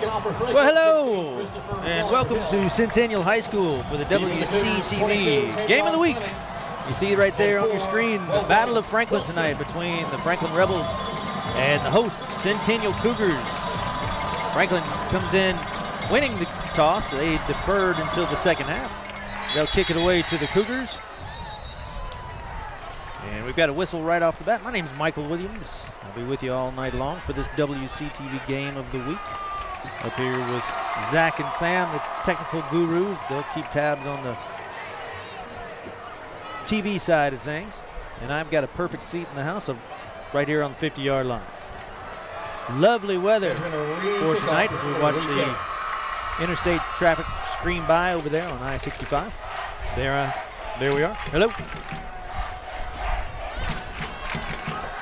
Well, hello, and welcome to Centennial High School for the WCTV Game of the Week. You see it right there on your screen, the Battle of Franklin tonight between the Franklin Rebels and the host, Centennial Cougars. Franklin comes in winning the toss. They deferred until the second half. They'll kick it away to the Cougars. And we've got a whistle right off the bat. My name's Michael Williams. I'll be with you all night long for this WCTV Game of the Week. Up here with Zach and Sam, the technical gurus. They'll keep tabs on the TV side of things. And I've got a perfect seat in the house right here on the 50-yard line. Lovely weather for tonight as we watch the interstate traffic screen by over there on I-65. There we are. Hello.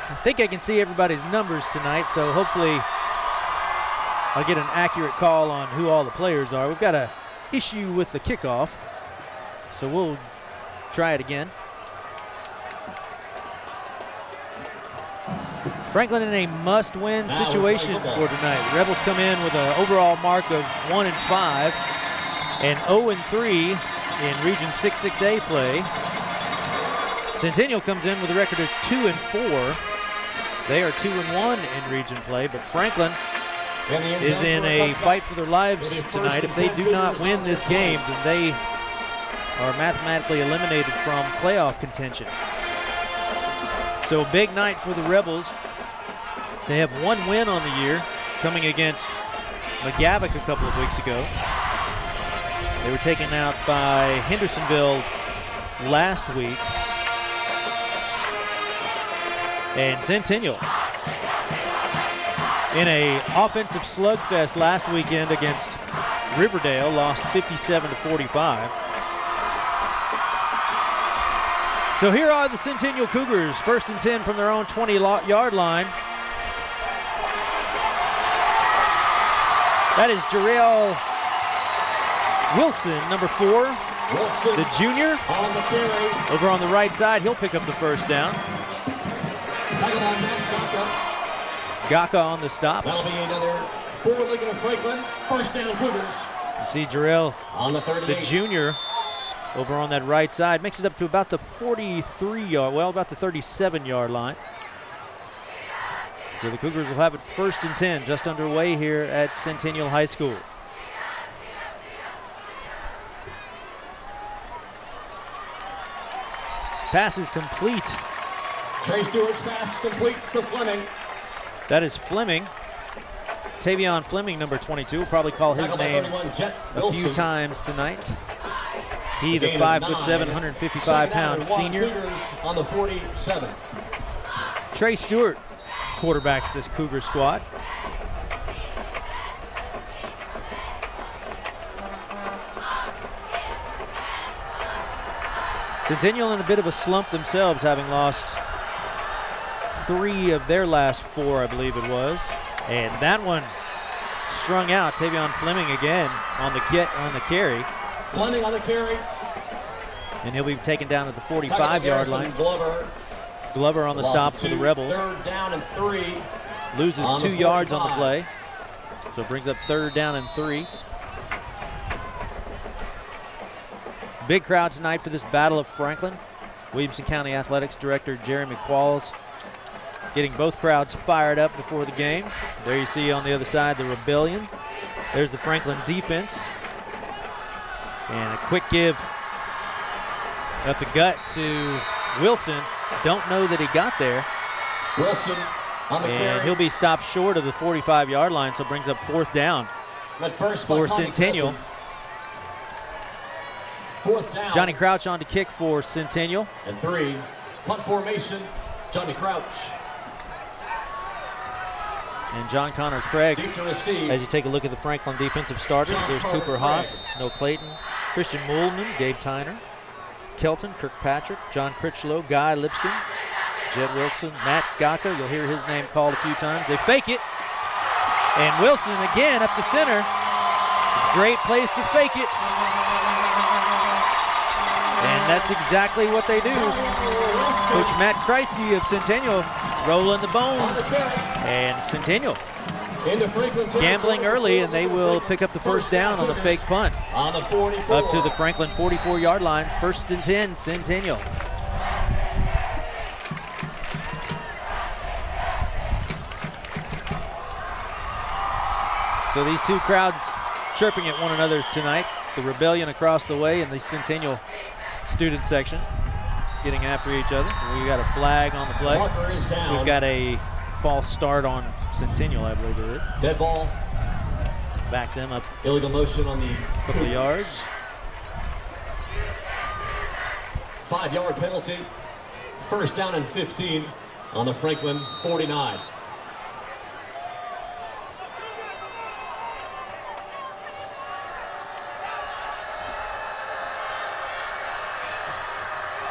I think I can see everybody's numbers tonight, so hopefully I'll get an accurate call on who all the players are. We've got an issue with the kickoff, so we'll try it again. Franklin in a must-win situation for tonight. The Rebels come in with an overall mark of 1-5 and 0-3 in Region 6-6A play. Centennial comes in with a record of 2-4. They are 2-1 in region play, but Franklin is in a fight for their lives tonight. If they do not win this game, then they are mathematically eliminated from playoff contention. So a big night for the Rebels. They have one win on the year, coming against McGavock a couple of weeks ago. They were taken out by Hendersonville last week. And Centennial in a offensive slugfest last weekend against Riverdale, lost 57-45. So here are the Centennial Cougars, 1st and 10 from their own 20-yard line. That is Jarrell Wilson, number 4, the junior. Over on the right side, he'll pick up the first down. Gaka on the stop. That'll be another 4 looking at Franklin. First down, Cougars. You see Jarrell, on the junior, over on that right side. Makes it up to about the 43-yard, well, about the 37-yard line. So the Cougars will have it 1st and 10, just underway here at Centennial High School. Pass is complete. Trey Stewart's pass complete to Fleming. That is Fleming. Tavion Fleming, number 22. We'll probably call his name a few times tonight. He, the 5'7", 155-pound senior. On the 47. Trey Stewart quarterbacks this Cougar squad. Centennial in a bit of a slump themselves, having lost 3 of their last 4, I believe it was. And that one strung out. Tavion Fleming again on the carry. Fleming on the carry. And he'll be taken down at the 45-yard line. Glover on the stop for the Rebels. 3rd down and 3. Loses 2 yards on the play. So it brings up 3rd down and 3. Big crowd tonight for this Battle of Franklin. Williamson County Athletics Director Jeremy Qualls getting both crowds fired up before the game. There you see on the other side the Rebellion. There's the Franklin defense. And a quick give up the gut to Wilson. Don't know that he got there. Wilson on the carry. And he'll be stopped short of the 45-yard line, so brings up 4th down for Centennial. 4th down. Johnny Crouch on to kick for Centennial. And 3. Punt formation, Johnny Crouch. And John Connor Craig, Deep to receive. as you take a look at the Franklin defensive starters, there's Cooper Haas, No Clayton, Christian Moulman, Gabe Tyner, Kelton, Kirkpatrick, John Critchlow, Guy Lipscomb, Jed Wilson, Matt Gaka. You'll hear his name called a few times. They fake it. And Wilson again up the center. Great place to fake it. And that's exactly what they do. Coach Matt Kreisky of Centennial rolling the bones. And Centennial gambling early, and they will pick up the first down on the fake punt. On the 44. Up to the Franklin 44-yard line, 1st and 10, Centennial. So these two crowds chirping at one another tonight. The Rebellion across the way and the Centennial student section getting after each other. We got a flag on the play. We've got a false start on Centennial, I believe there is. Dead ball. Back them up Illegal motion on the a couple of yards. 5-yard penalty. 1st down and 15 on the Franklin 49.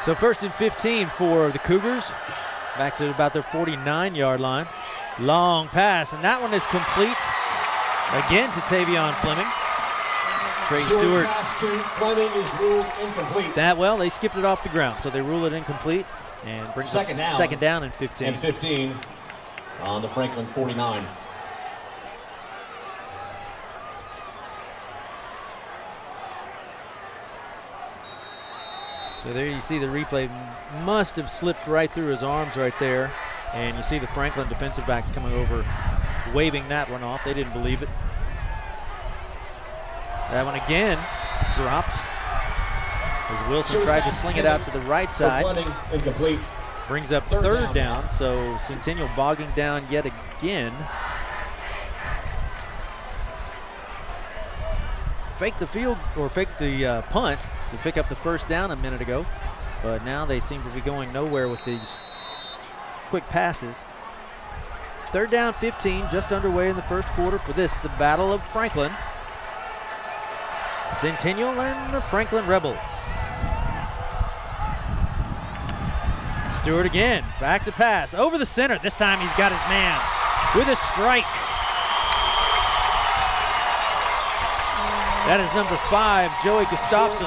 So 1st and 15 for the Cougars. Back to about their 49-yard line. Long pass, and that one is complete. Again to Tavion Fleming. Trey Stewart. Pass to Fleming is ruled incomplete. They skipped it off the ground, so they rule it incomplete and brings up second down and 15. And 15 on the Franklin 49. So there you see the replay. Must have slipped right through his arms right there. And you see the Franklin defensive backs coming over, waving that one off. They didn't believe it. That one again dropped as Wilson tried to sling it out to the right side. Incomplete. Brings up third down. So Centennial bogging down yet again. Fake the field or fake the punt to pick up the first down a minute ago, but now they seem to be going nowhere with these quick passes. 3rd down 15, just underway in the first quarter for this, the Battle of Franklin. Centennial and the Franklin Rebels. Stewart again, back to pass, over the center. This time he's got his man with a strike. That is number 5, Joey Gustafson.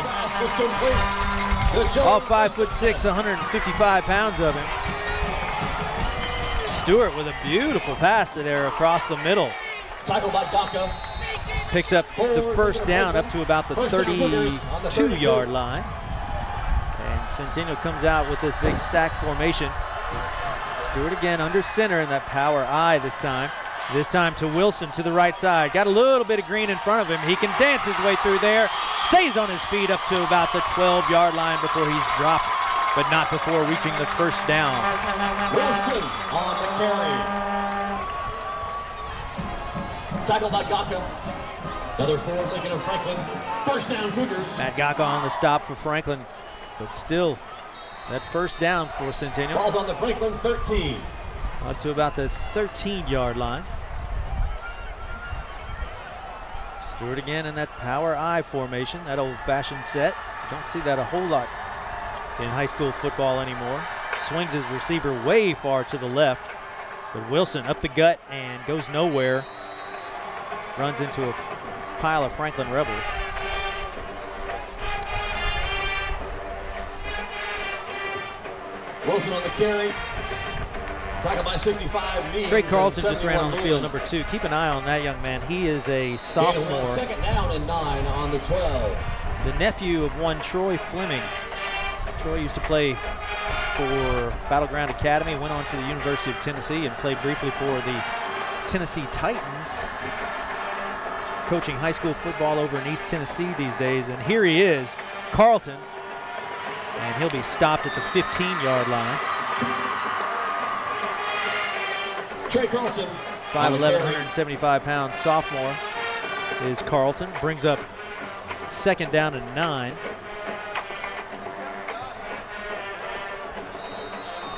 All 5'6", 155 pounds of him. Stewart with a beautiful pass to there across the middle. Tackled by Daka. Picks up the first down up to about the 32-yard line. And Centennial comes out with this big stack formation. Stewart again under center in that power I this time. This time to Wilson to the right side. Got a little bit of green in front of him. He can dance his way through there. Stays on his feet up to about the 12-yard line before he's dropped, but not before reaching the first down. Wilson on the carry. Tackled by Gaka. Another forward Lincoln of Franklin. 1st down Cougars. Matt Gaka on the stop for Franklin, but still that first down for Centennial. Ball's on the Franklin 13. Up to about the 13-yard line. Stewart again in that power I formation, that old-fashioned set. Don't see that a whole lot in high school football anymore. Swings his receiver way far to the left, but Wilson up the gut and goes nowhere. Runs into a pile of Franklin Rebels. Wilson on the carry. Tackled by 65. Trey Carlton just ran on the field, number 2. Keep an eye on that young man. He is a sophomore. 2nd down and 9 on the 12. The nephew of one Troy Fleming. Troy used to play for Battleground Academy, went on to the University of Tennessee and played briefly for the Tennessee Titans, coaching high school football over in East Tennessee these days. And here he is, Carlton, and he'll be stopped at the 15-yard line. Trey Carlton, 5'11", 175-pound sophomore is Carlton. Brings up 2nd down and 9.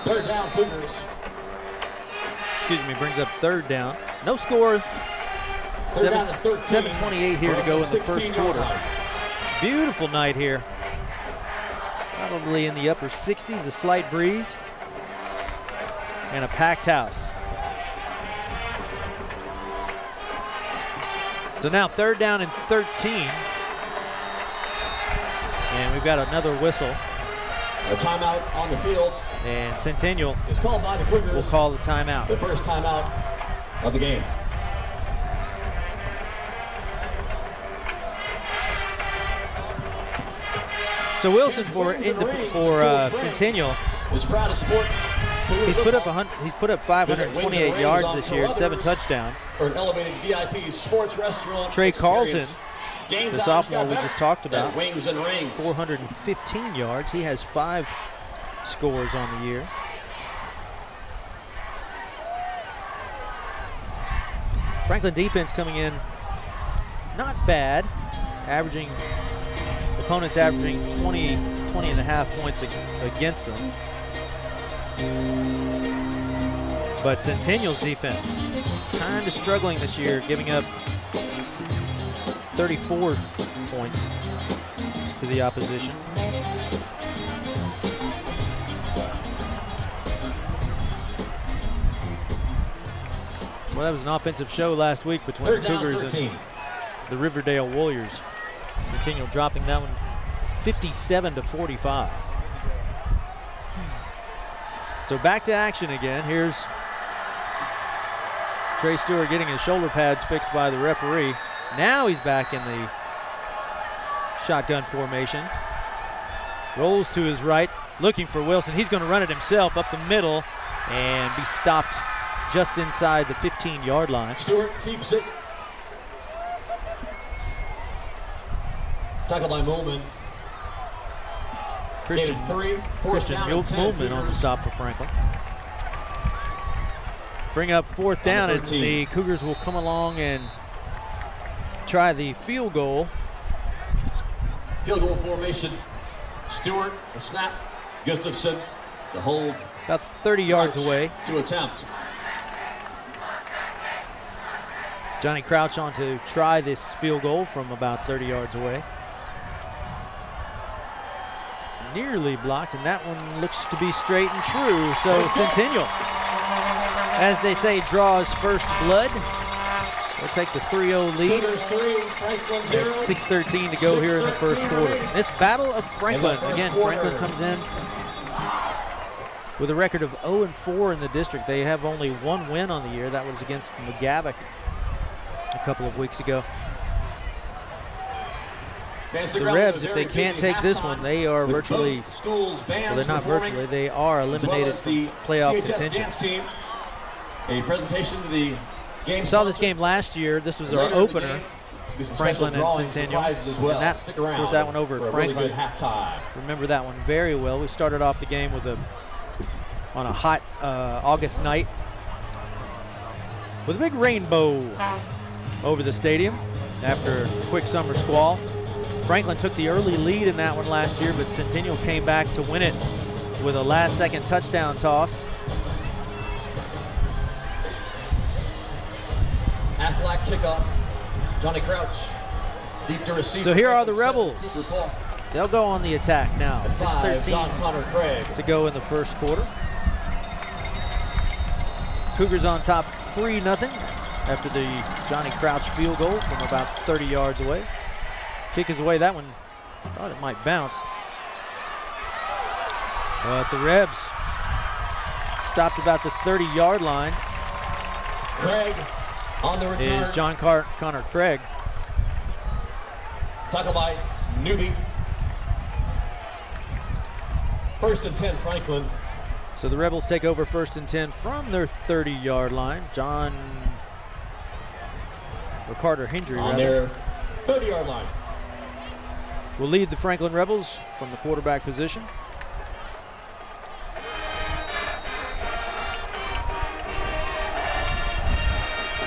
3rd down Cougars. Excuse me, brings up 3rd down. No score. 7:28 here to go in the first quarter. Beautiful night here. Probably in the upper 60s, a slight breeze, and a packed house. So now 3rd down and 13. And we've got another whistle. A timeout on the field. And Centennial is called by the Cougars. Will call the timeout. The first timeout of the game. So Wilson for Centennial, is proud to support. he's put up 528 yards this year and 7 touchdowns. For an elevated VIP sports restaurant. Trey Carlton, experience. the sophomore we just talked about, Wings and rings. 415 yards. He has 5 scores on the year. Franklin defense coming in not bad, opponents averaging 20 and a half points against them. But Centennial's defense kind of struggling this year, giving up 34 points to the opposition. Well, that was an offensive show last week between the Cougars and the Riverdale Warriors. Centennial dropping that one 57-45. So back to action again. Here's Trey Stewart getting his shoulder pads fixed by the referee. Now he's back in the shotgun formation. Rolls to his right, looking for Wilson. He's going to run it himself up the middle and be stopped just inside the 15-yard line. Stewart keeps it. Tackle by Moolman. Christian Moolman on the stop for Franklin. Bring up 4th down, and the Cougars will come along and try the field goal. Field goal formation. Stewart, the snap. Gustafson, the hold. About 30 yards away. To attempt. Johnny Crouch on to try this field goal from about 30 yards away. Nearly blocked, and that one looks to be straight and true. So Centennial, as they say, draws first blood. They'll take the 3-0 lead. 6:13 to go here in the first quarter. This Battle of Franklin. Again, Franklin comes in with a record of 0-4 in the district. They have only 1 win on the year. That was against McGavock a couple of weeks ago. The Rebs, if they can't take this one, they are virtually, well, they're not virtually, they are eliminated from playoff contention. A presentation to the game. Saw this game last year. This was our opener, Franklin and Centennial. And that, of course, that one over at Franklin. Remember that one very well. We started off the game with on a hot August night with a big rainbow over the stadium after a quick summer squall. Franklin took the early lead in that one last year, but Centennial came back to win it with a last-second touchdown toss. Aflac kickoff. Johnny Crouch. Deep to receive. So here are the Rebels. They'll go on the attack now. 6:13 to go in the first quarter. Cougars on top 3-0 after the Johnny Crouch field goal from about 30 yards away. Kick is away. That one, thought it might bounce. But the Rebs stopped about the 30-yard line. Craig on the return. Is John Connor Craig. Tackle by Newby. 1st and 10, Franklin. So the Rebels take over 1st and 10 from their 30-yard line. Carter Hendry on their 30-yard line. Will lead the Franklin Rebels from the quarterback position.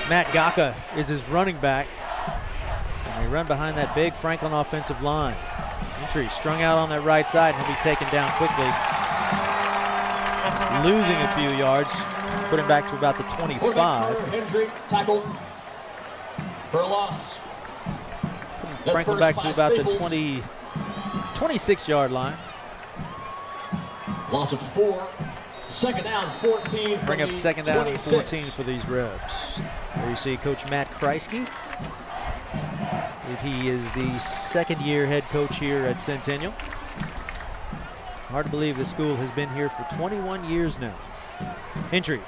Matt Gaka is his running back. And they run behind that big Franklin offensive line. Entry strung out on that right side, and he'll be taken down quickly. Losing a few yards, put him back to about the 25. Hendry tackled for a loss. Franklin back to about the 26-yard line. Loss of 4. 2nd down, 14. Bring up 2nd down and 14 for these Rebs. There you see Coach Matt Kreisky. He is the 2nd-year head coach here at Centennial. Hard to believe the school has been here for 21 years now. Entry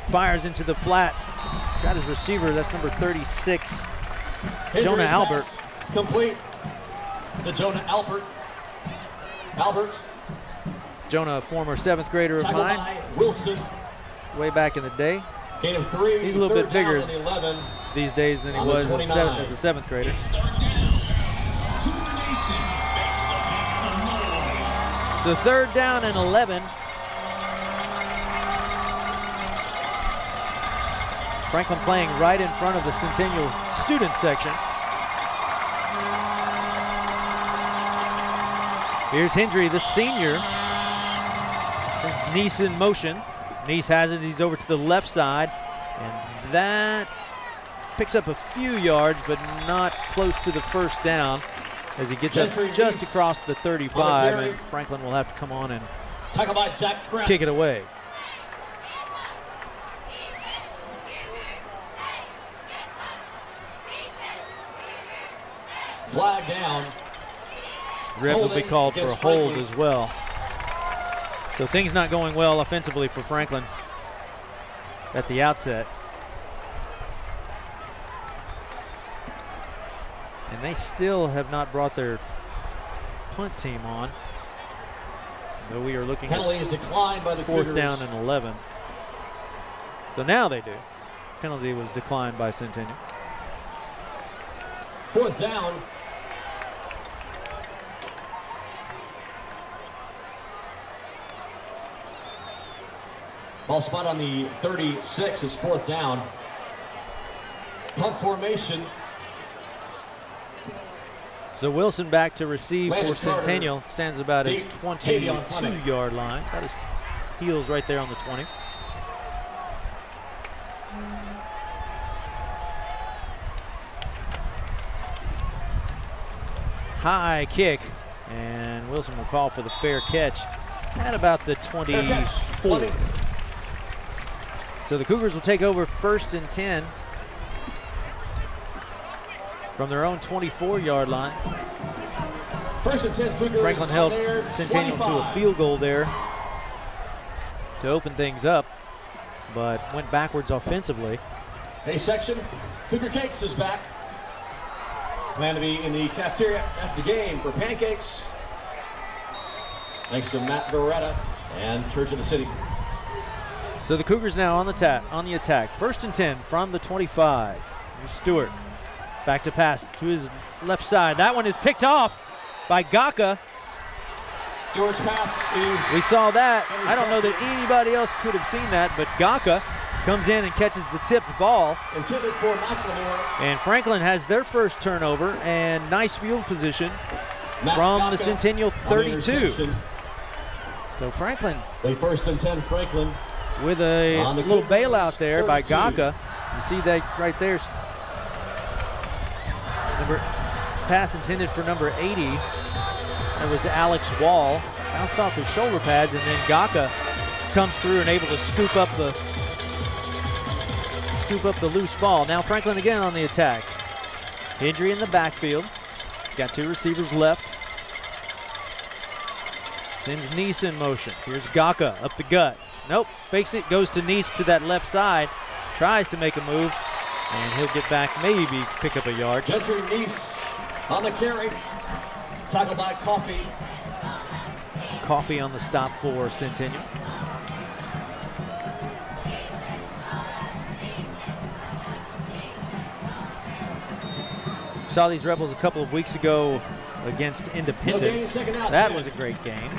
fires into the flat. Got his receiver, that's number 36, Jonah Albert. Complete to Jonah Albert. Albert. Jonah, a former 7th grader of Tackled mine, by Wilson. way back in the day. Gain of 3. He's a little bit bigger 11. these days than he was as a 7th grader. So 3rd down and 11. Franklin playing right in front of the Centennial student section. Here's Hendry, the senior. Since Nice in motion. Nice has it, he's over to the left side. And that picks up a few yards, but not close to the 1st down as he gets up just across the 35, and Franklin will have to come on and kick it away. Flag down. Rebs will be called for a hold as well. So things not going well offensively for Franklin at the outset. And they still have not brought their punt team on. Though we are looking Penalties at declined by the 4th down and 11. So now they do. Penalty was declined by Centennial. 4th down. Ball spot on the 36 is 4th down. Punt formation. So Wilson back to receive Landon for Centennial. Stands about his Carter. 22-yard line. Got his heels right there on the 20. High kick, and Wilson will call for the fair catch at about the 24. So the Cougars will take over 1st and 10 from their own 24-yard line. 1st and 10 Cougars. Franklin held Centennial to a field goal there to open things up, but went backwards offensively. A section, Cougar Cakes is back. Plan to be in the cafeteria after the game for pancakes. Thanks to Matt Beretta and Church of the City. So the Cougars now on the attack. 1st and 10 from the 25. Here's Stewart. Back to pass to his left side. That one is picked off by Gaka. George pass is... We saw that. I don't know that anybody else could have seen that, but Gaka comes in and catches the tipped ball. Intended for McLemore. And Franklin has their first turnover and nice field position from Gaka the Centennial 32. So Franklin. The 1st and 10 Franklin. With a little bailout there 32. by Gaka. You see that right there. Pass intended for number 80. That was Alex Wall. Bounced off his shoulder pads, and then Gaka comes through and able to scoop up the loose ball. Now Franklin again on the attack. Hendry in the backfield. Got 2 receivers left. Sends Nice in motion. Here's Gaka up the gut. Nope, fakes it, goes to Nice to that left side. Tries to make a move, and he'll get back, maybe pick up a yard. Gentry Nice on the carry. Tackled by Coffee. Coffee on the stop for Centennial. Saw these Rebels a couple of weeks ago against Independence. That was a great game.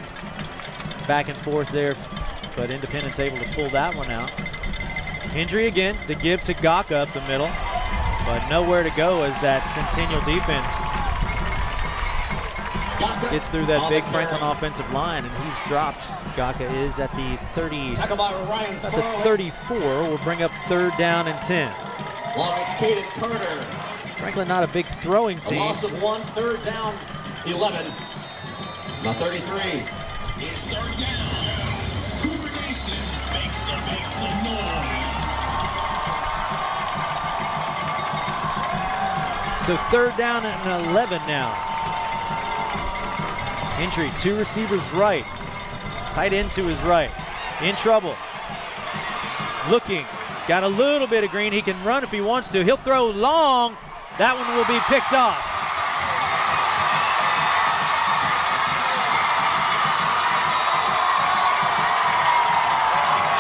Back and forth there, but Independence able to pull that one out. Hendry again, the give to Gaka up the middle, but nowhere to go as that Centennial defense gets through that big Franklin offensive line, and he's dropped. Gaka is at the 30, at the 34. Will bring up 3rd down and 10. Franklin not a big throwing team. A loss of 1, 3rd down, 11. Now 33. It's 3rd down. Cougar Nation makes some noise. So 3rd down and 11 now. Entry, 2 receivers right. Tight end to his right. In trouble. Looking. Got a little bit of green. He can run if he wants to. He'll throw long. That one will be picked off.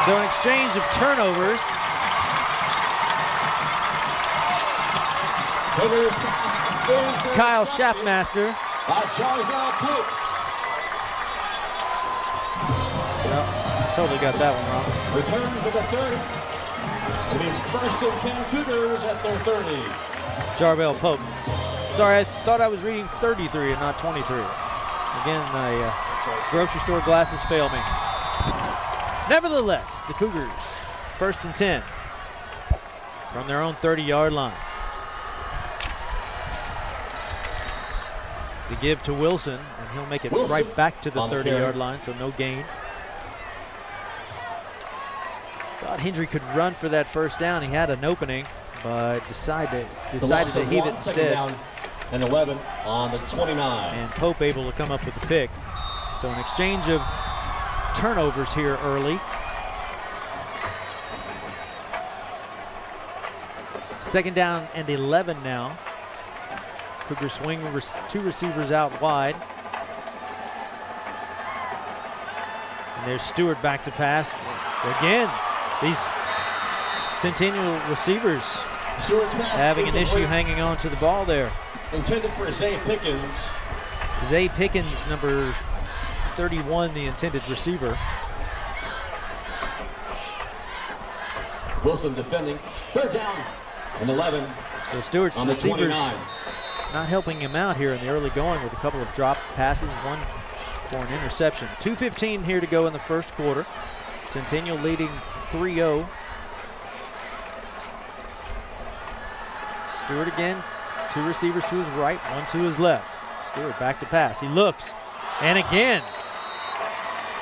So an exchange of turnovers. Kyle Schaffmaster. Well, totally got that one wrong. Return to the 30. It means 1st and 10 Cougars at their 30. Jarvell Pope. Sorry, I thought I was reading 33 and not 23. Again, my grocery store glasses fail me. Nevertheless, the Cougars, 1st and 10 from their own 30-yard line. The give to Wilson, and he'll make it right back to the 30-yard line, so no gain. Thought Hendry could run for that first down. He had an opening, but decided to heave it instead. Down and 11 on the 29. And Pope able to come up with the pick. So an exchange of turnovers here early. Second down and 11 now. Cougars swing two receivers out wide. And there's Stewart back to pass. Again, these Centennial receivers having an issue hanging on to the ball there. Intended for Zay Pickens. Zay Pickens, number 31, the intended receiver. Wilson defending. 3rd down and 11. So Stewart's on the receivers 29. not helping him out here in the early going with a couple of drop passes, one for an interception. 2:15 here to go in the first quarter. Centennial leading 3-0. Stewart again, two receivers to his right, one to his left. Stewart back to pass. He looks, and again,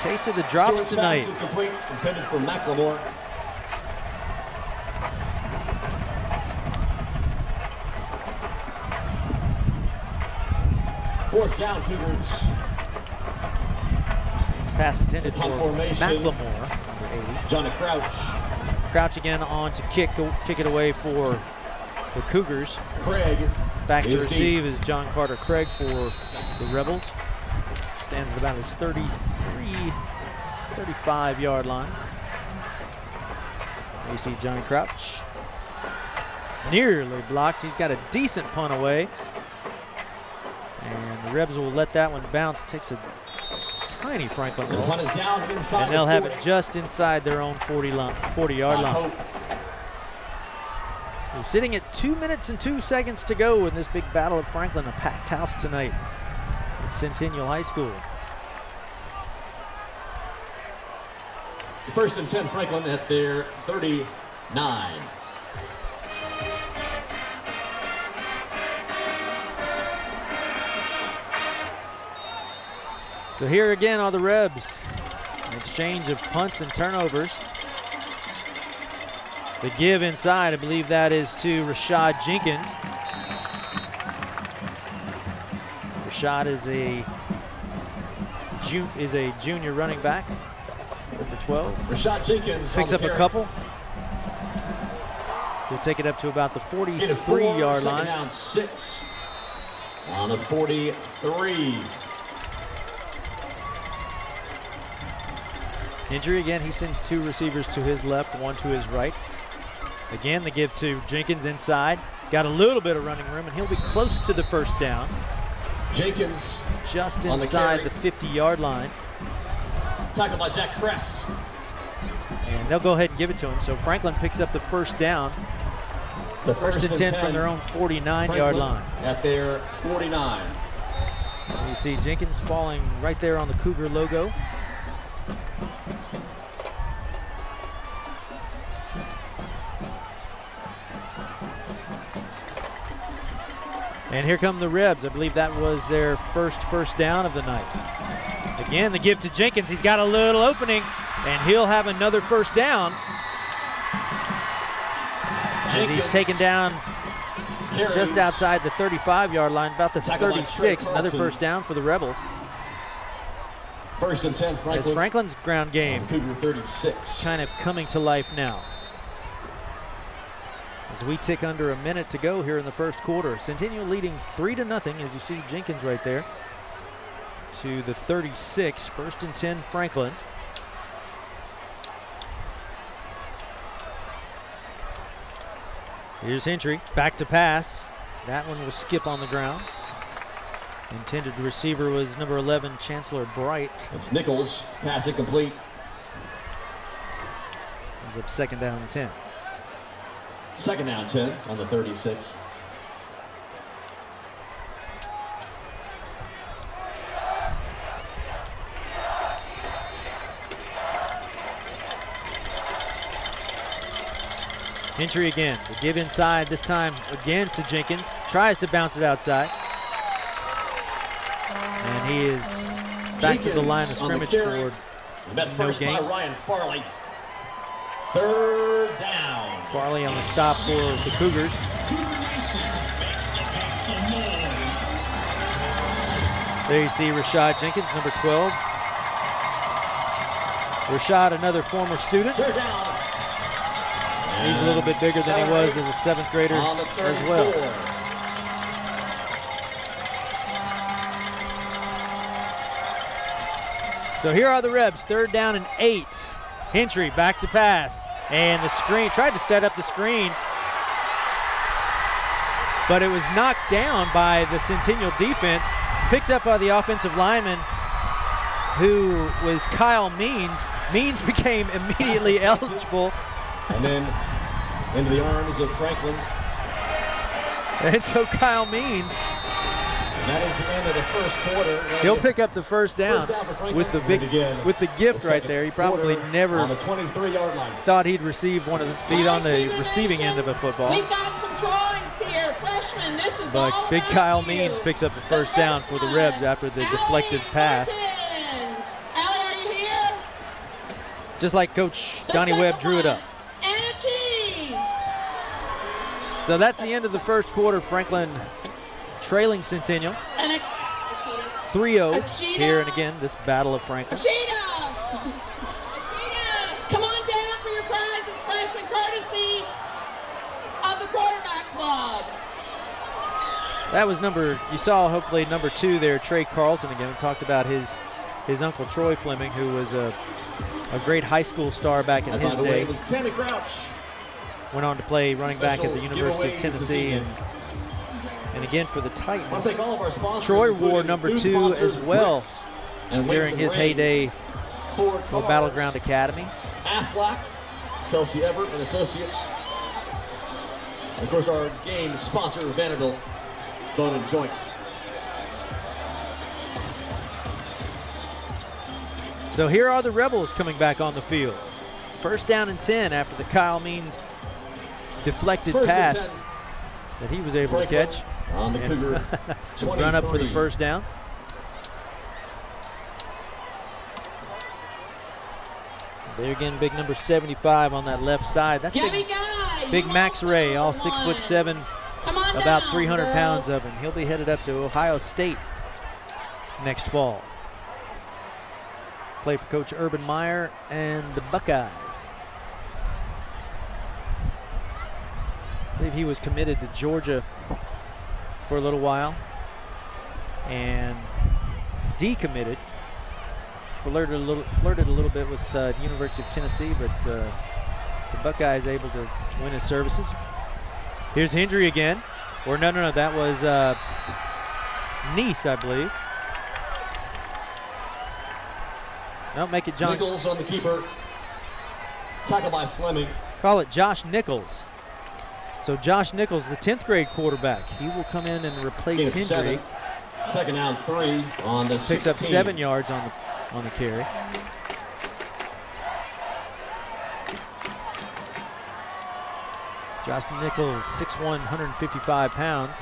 case of the drops Stewart's tonight. pass is complete, intended for McLemore. Fourth down, Cougars. Pass intended for Punt formation. McLemore, number 80. Johnny Crouch. Crouch again on to kick it away for the Cougars. Craig. Back to is receive deep. is John Carter Craig for the Rebels. Stands at about his 35-yard line. You see Johnny Crouch. Nearly blocked. He's got a decent punt away. And the Rebs will let that one bounce. Takes a tiny Franklin The roll. punt is down inside And they'll the have 40. it just inside their own 40-yard line. We're sitting at 2 minutes and 2 seconds to go in this big battle of Franklin, a packed house tonight at Centennial High School. 1st and 10 Franklin at their 39. So here again are the Rebs. An exchange of punts and turnovers. The give inside, I believe that is to Rashad Jenkins. Rashad is a junior running back, number 12. Rashad Jenkins Picks up a couple. He'll take it up to about the 43-yard line. Down 6 on the 43. Injury again, he sends two receivers to his left, one to his right. Again, the give to Jenkins inside. Got a little bit of running room, and he'll be close to the first down. Jenkins just on inside the 50-yard line. Tackled by Jack Kress. And they'll go ahead and give it to him. So Franklin picks up the first down. The First and 10 from their own 49-yard line. At their 49. And you see Jenkins falling right there on the Cougar logo. And here come the Rebs. I believe that was their first down of the night. Again, the give to Jenkins. He's got a little opening, and he'll have another first down. As he's taken down just outside the 35-yard line, about the 36. Another first down for the Rebels. 1st and 10 Franklin. As Franklin's ground game Cougar 36. kind of coming to life now. As we tick under a minute to go here in the first quarter. Centennial leading 3-0, as you see Jenkins right there, to the 36. 1st and 10 Franklin. Here's Hentry, back to pass. That one will skip on the ground. Intended receiver was number 11, Chancellor Bright. It's Nichols, pass incomplete. Ends up second down and 10. Second down 10 on the 36. Hentry again, the give inside, this time again to Jenkins. Tries to bounce it outside. And he is back to the line of scrimmage for met no first gain. by Ryan Farley. Third down. Farley on the stop for the Cougars. There you see Rashad Jenkins, number 12. Rashad, another former student. Third down. He's a little bit bigger than he was as a 7th grader as well. So here are the Rebs, third down and 8. Hentry back to pass. And the screen, tried to set up the screen, but it was knocked down by the Centennial defense, picked up by the offensive lineman, who was Kyle Means. Means became immediately eligible. And then into the arms of Franklin. And so Kyle Means, And that is the end of the first quarter. he'll pick up the first down for Franklin. with the gift right there. He probably On never the 23-yard line. thought he'd receive be on the receiving end of a football. We've got some drawings here, freshmen. This is But all big about Kyle you. Means picks up the first down for the Rebs after the deflected pass. Allie, are you here? Just like Coach The Donnie Webb second drew it one, up. Angie. So that's the end of the first quarter. Franklin trailing Centennial. And 3-0 Achita. here, and again, this Battle of Franklin. Achita. Come on down for your prize. It's freshman courtesy of the quarterback club. That was you saw hopefully number 2 there, Trey Carlton again. We talked about his uncle Troy Fleming, who was a great high school star back in And his by the way, day. it was Tammy Crouch. Went on to play running back at the Special University of giveaways Tennessee, this and again for the I want Titans. to thank all of our sponsors, Troy including wore number food 2 sponsors, as well Bricks and Wings during and his Rings, heyday Ford for Cars, Battleground Academy. Aflac, Kelsey Everett and Associates. And of course, our game sponsor, Vanderbilt Bone and Joint. So here are the Rebels coming back on the field. First down and 10 after the Kyle Means deflected First and pass 10. that he was able to Franklin catch. on the And Cougar run up for the 23. first down. There again, big number 75 on that left side. That's Gabby big, Guy. big you Max also Ray, all won. 6'7", Come on about down, 300 girls. pounds of him. He'll be headed up to Ohio State next fall. Play for Coach Urban Meyer and the Buckeyes. I believe he was committed to Georgia for a little while and decommitted. Flirted a little bit with the University of Tennessee, but the Buckeyes able to win his services. Here's Hendry again. Or no, that was Nice, I believe. No, make it John. Nichols on the keeper. Tackled by Fleming. Call it Josh Nichols. So Josh Nichols, the 10th grade quarterback, he will come in and replace Gain of Hendry. 7. Second down 3 on the 16. Picks up 7 yards on the carry. Josh Nichols, 6'1", 155 pounds.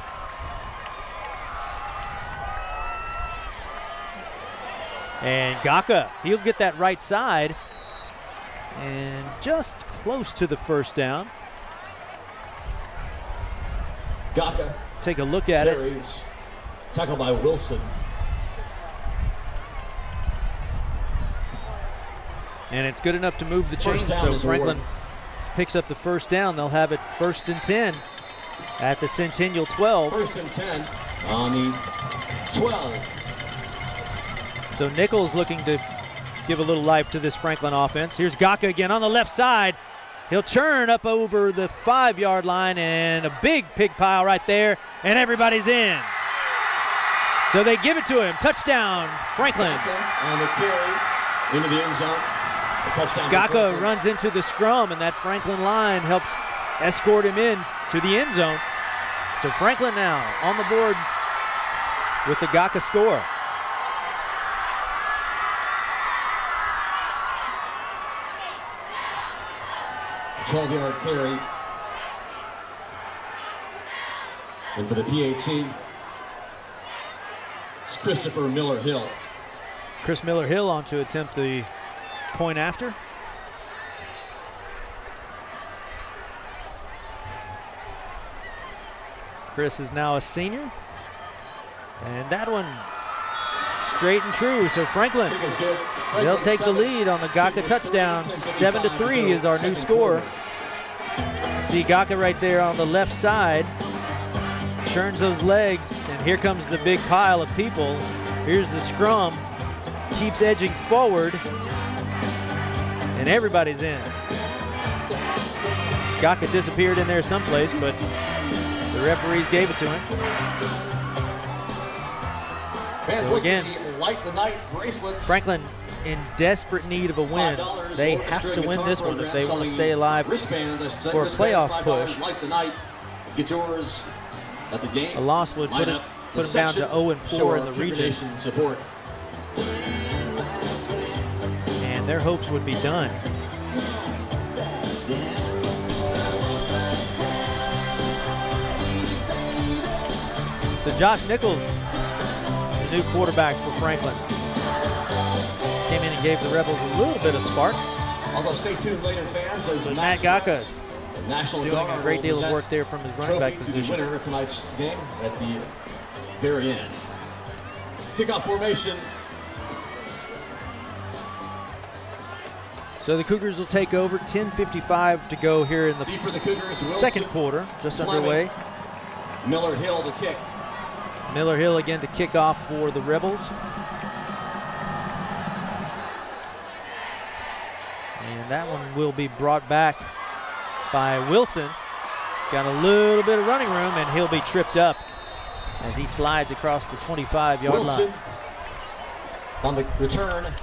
And Gaka, he'll get that right side. And just close to the first down. Gaka Take a look at it. carries. Tackled by Wilson. And it's good enough to move the chains, First down so is Franklin Ward. picks up the first down. They'll have it 1st and 10 at the Centennial 12. First and 10 on the 12. So Nichols looking to give a little life to this Franklin offense. Here's Gaka again on the left side. He'll churn up over the 5-yard line, and a big pig pile right there, and everybody's in. So they give it to him. Touchdown, Franklin. On the carry into the end zone. A touchdown. Gaka runs into the scrum, and that Franklin line helps escort him in to the end zone. So Franklin now on the board with the Gaka score. A 12-yard carry. And for the PAT, it's Christopher Miller-Hill. Chris Miller-Hill on to attempt the point after. Chris is now a senior. And that one straight and true. So Franklin, they'll take the lead on the Gaka touchdown. 7-3 is our new score. See Gaka right there on the left side. Churns those legs, and here comes the big pile of people. Here's the scrum. Keeps edging forward, and everybody's in. Gaka disappeared in there someplace, but the referees gave it to him. So again, Light the Night bracelets. Franklin in desperate need of a win. They have to win this one if they want to stay alive for a playoff push. Light the Night. Get yours at the game. A loss would put them down to 0-4 in the region. Support. And their hopes would be done. So Josh Nichols, the new quarterback for Franklin, came in and gave the Rebels a little bit of spark. Also, stay tuned later, fans. As Matt Gaka National doing a great deal of work there from his running back the position. winner of tonight's game at the very end. Kickoff formation. So the Cougars will take over. 10:55 to go here in the Deep for the Cougars. second quarter, just underway. Miller-Hill to kick. Miller-Hill again to kick off for the Rebels. And that one will be brought back by Wilson. Got a little bit of running room, and he'll be tripped up as he slides across the 25-yard line. On the return.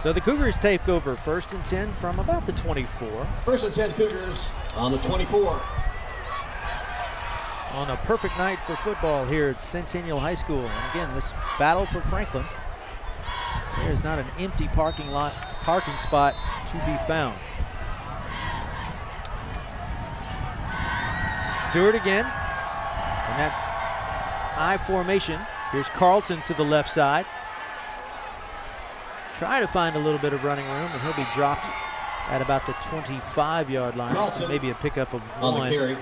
So the Cougars take over 1st and 10 from about the 24. 1st and 10 Cougars on the 24. On a perfect night for football here at Centennial High School. And again, this battle for Franklin. There is not an empty parking spot to be found. Stewart again in that I formation. Here's Carlton to the left side. Try to find a little bit of running room, and he'll be dropped at about the 25-yard line. So maybe a pickup of on one. The carry.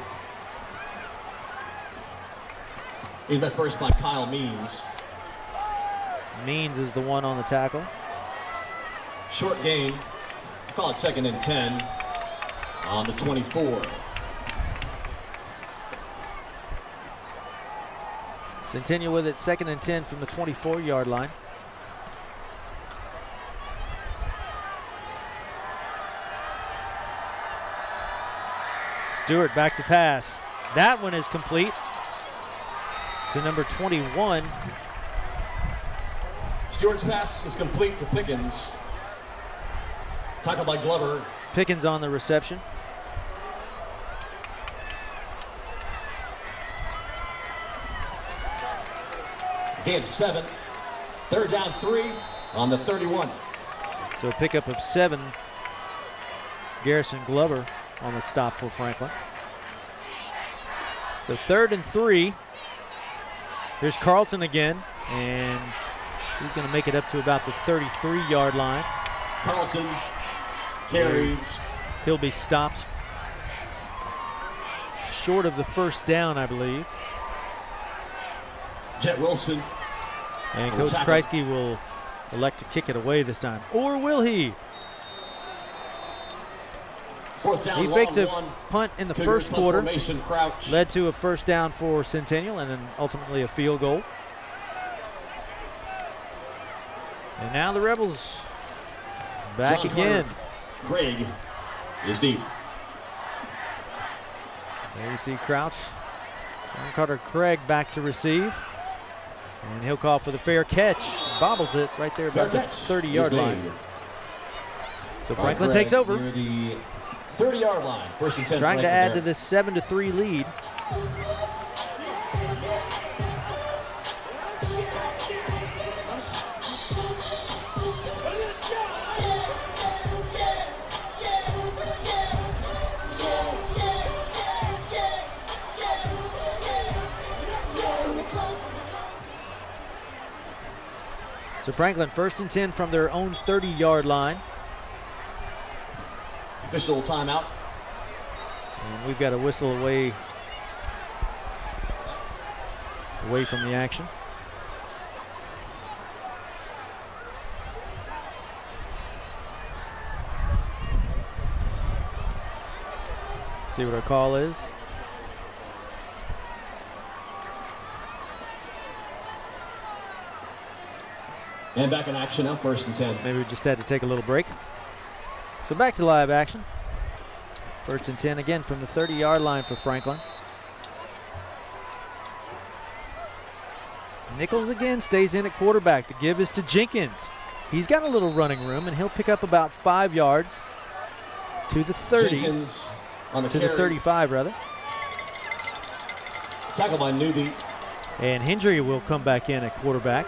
He's met first by Kyle Means. Means is the one on the tackle. Short gain. Call it 2nd and 10 on the 24. Centennial with it, 2nd and 10 from the 24-yard line. Stewart back to pass. That one is complete to number 21. Stewart's pass is complete to Pickens. Tackled by Glover. Pickens on the reception. Gain 7. 3rd down 3 on the 31. So a pickup of 7. Garrison Glover on the stop for Franklin. So 3rd and 3. Here's Carlton again, and he's going to make it up to about the 33-yard line. Carlton carries. He'll be stopped short of the 1st down, I believe. Jet Wilson. And Coach Kreisky will elect to kick it away this time. Or will he? 4th down, he faked a one. punt in the Cougars first quarter. Crouch. Led to a 1st down for Centennial and then ultimately a field goal. And now the Rebels back John again. Carter Craig is deep. There you see Crouch. John Carter Craig back to receive. And he'll call for the fair catch. Bobbles it right there about the 30-yard line. So Franklin takes over. Near the 30-yard line. First and 10. Trying to add to this 7-3 lead. So Franklin first and 10 from their own 30-yard line. Official timeout. And we've got a whistle away from the action. See what our call is. And back in action now, first and 10. Maybe we just had to take a little break. So back to live action. First and 10 again from the 30-yard line for Franklin. Nichols again stays in at quarterback. The give is to Jenkins. He's got a little running room, and he'll pick up about 5 yards to the 30. Jenkins on the to carry. the 35, rather. Tackled by Newby. And Hendry will come back in at quarterback.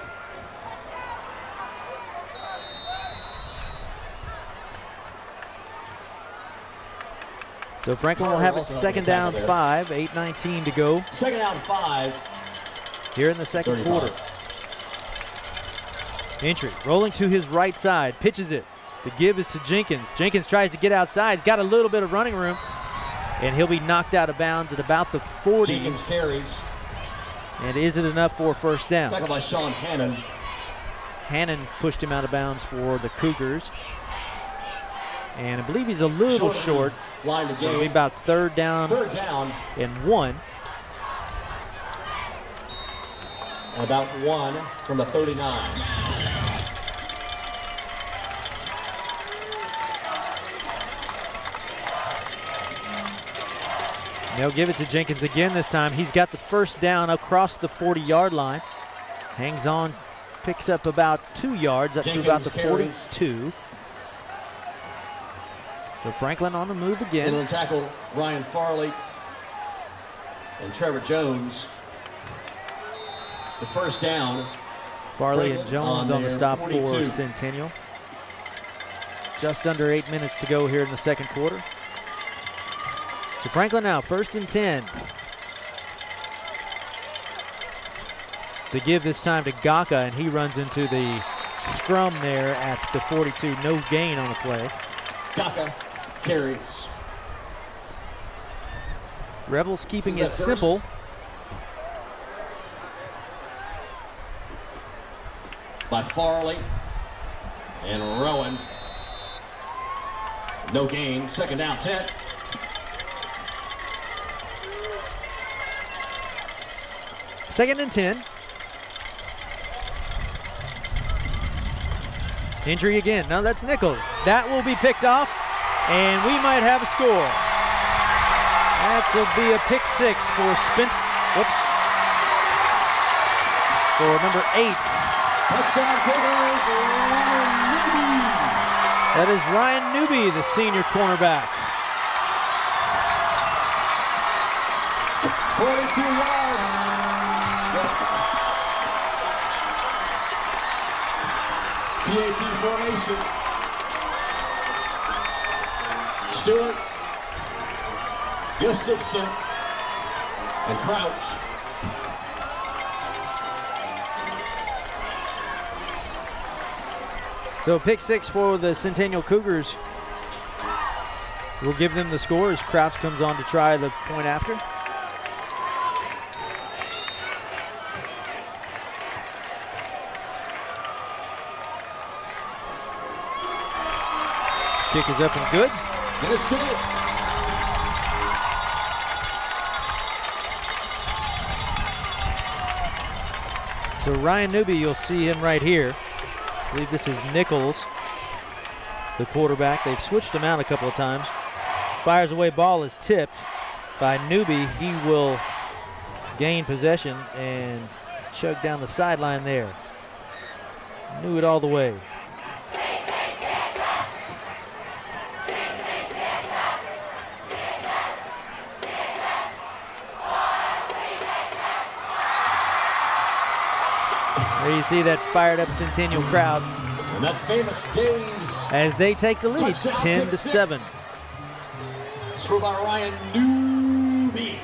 So Franklin will have it second down 5, 8:19 to go. Second down 5. Here in the second 35. quarter. Entry rolling to his right side, pitches it. The give is to Jenkins. Jenkins tries to get outside. He's got a little bit of running room, and he'll be knocked out of bounds at about the 40. Jenkins carries. And is it enough for a first down? Tackled by Sean Hannon. Hannon pushed him out of bounds for the Cougars. And I believe he's a little short. Line to So it'll be gain. about third down Third down. and 1. And about 1 from the 39. They'll give it to Jenkins again this time. He's got the first down across the 40-yard line. Hangs on, picks up about 2 yards, up to about the Jenkins 42. So Franklin on the move And again. then tackle Ryan Farley and Trevor Jones. The first down. Farley and Franklin Jones on the their stop 42. for Centennial. Just under 8 minutes to go here in the second quarter. So Franklin now, first and 10. To give this time to Gaka, and he runs into the scrum there at the 42. No gain on the play. Gaka carries. Rebels keeping it Who's that simple. By Farley and Rowan. No gain. Second down 10. Second and 10. Injury again. Now that's Nichols. That will be picked off, and we might have a score. That'll be a pick 6 for for number 8. Touchdown Cougars, Ryan Newby. That is Ryan Newby, the senior cornerback. 42 yards. PAT formation. Stewart, Gustafson, and Crouch. So pick 6 for the Centennial Cougars. We'll give them the score as Crouch comes on to try the point after. Kick is up and good. And it's good. So Ryan Newby, you'll see him right here. I believe this is Nichols, the quarterback. They've switched him out a couple of times. Fires away, ball is tipped by Newby. He will gain possession and chug down the sideline there. Knew it all the way. There you see that fired up Centennial crowd. And that famous Dave's as they take the lead, 10-7. Scored by Ryan Newby.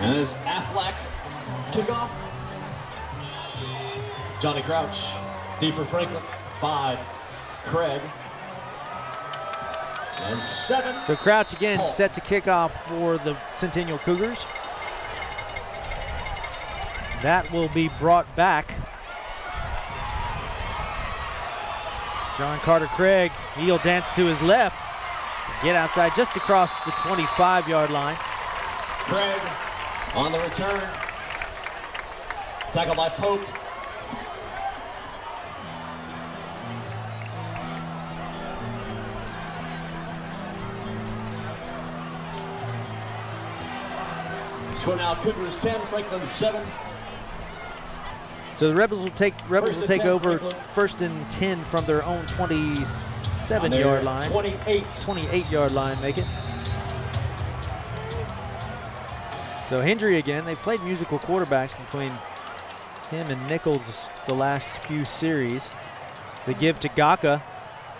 And as Affleck kickoff, Johnny Crouch, deep for Franklin, 5, Craig, and 7. So Crouch again Paul. set to kick off for the Centennial Cougars. That will be brought back. John Carter Craig, he'll dance to his left. Get outside just across the 25-yard line. Craig on the return. Tackle by Pope. Score now, Cougars 10, Franklin 7. So the Rebels will take over Franklin. 1st and 10 from their own 27-yard line. 28-yard line, make it. So Hendry again, they've played musical quarterbacks between him and Nichols the last few series. The give to Gaka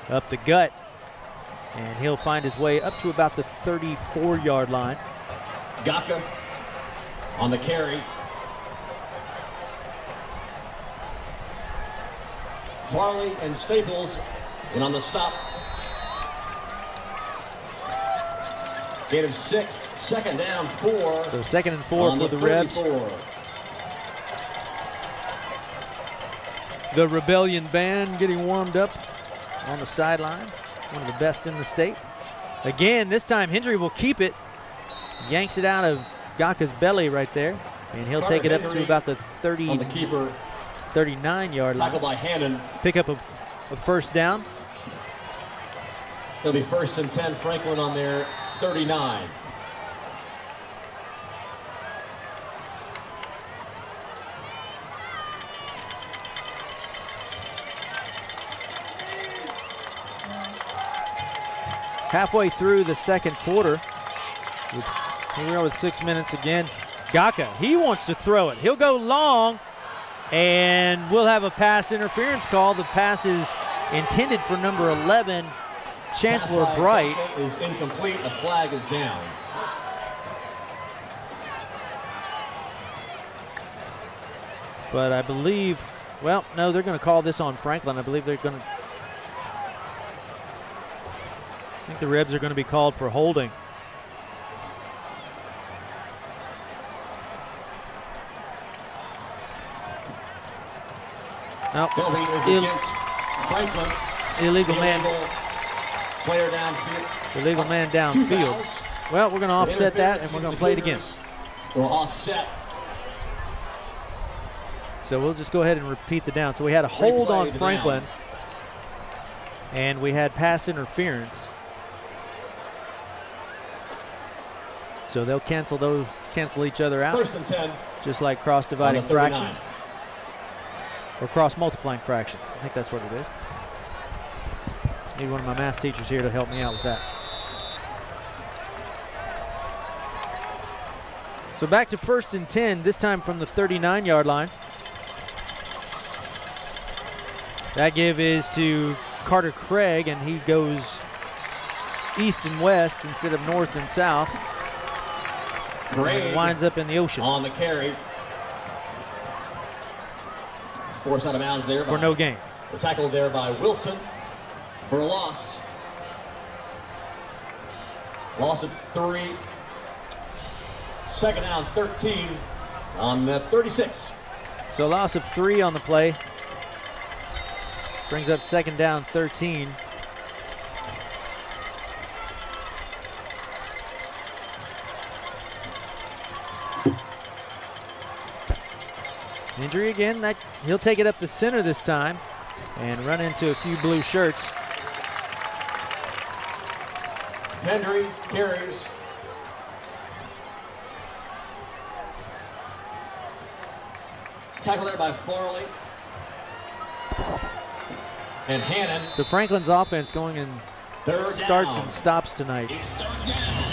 up the gut, and he'll find his way up to about the 34-yard line. Gaka on the carry. Farley and Staples in on the stop. Gain of 6, second down 4. So 2nd and 4 for the Rebs. The Rebellion band getting warmed up on the sideline. One of the best in the state. Again, this time Hendry will keep it. Yanks it out of Gaka's belly right there. And he'll take it up to about the 39-yard line. Tackle by Hannon. Pick up a first down. It'll be 1st and 10, Franklin on their 39. Halfway through the second quarter, here we are with 6 minutes again. Gaka, he wants to throw it. He'll go long, and we'll have a pass interference call. The pass is intended for number 11, Chancellor Bright. Is incomplete. A flag is down. But I believe, well, no, they're going to call this on Franklin. I believe they're going to. I think the Rebs are going to be called for holding. No, Penalty is against Franklin. Illegal man. Player downfield. Illegal man 2 downfield. fouls. Well, we're going to offset that, and we're going to play it again. We'll offset. So we'll just go ahead and repeat the down. So we had a hold Replay on the Franklin, down. and we had pass interference. So they'll cancel each other out, 1st and 10. just like cross-dividing On the 39. fractions. Or cross-multiplying fractions. I think that's what it is. Need one of my math teachers here to help me out with that. So back to 1st and 10, this time from the 39-yard line. That give is to Carter Craig, and he goes east and west instead of north and south. Craig And winds up in the ocean on the carry. Forced out of bounds there. for no gain. We're tackled there by Wilson for a loss. Loss of 3. Second down 13 on the 36. So loss of 3 on the play. Brings up 2nd down 13. Injury again. He'll take it up the center this time and run into a few blue shirts. Henry carries. Tackle there by Farley. And Hannon. So Franklin's offense going in Third starts down. and stops tonight. It's third down.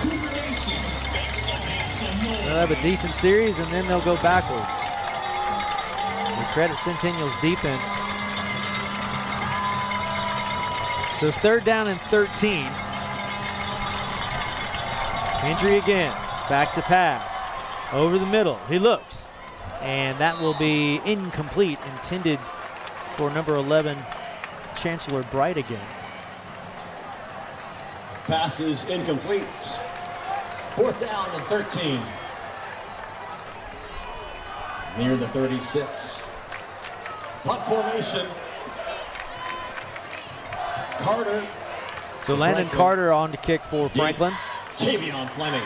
Cougar Nation makes some noise. They'll have a decent series and then they'll go backwards. We credit Centennial's defense. So it's third down and 13. Injury again. Back to pass. Over the middle. He looks. And that will be incomplete. Intended for number 11, Chancellor Bright again. Pass is incomplete. Fourth down and 13. Near the 36. Punt formation. Carter. So Landon Franklin. Carter on to kick for Franklin. Tavion Fleming.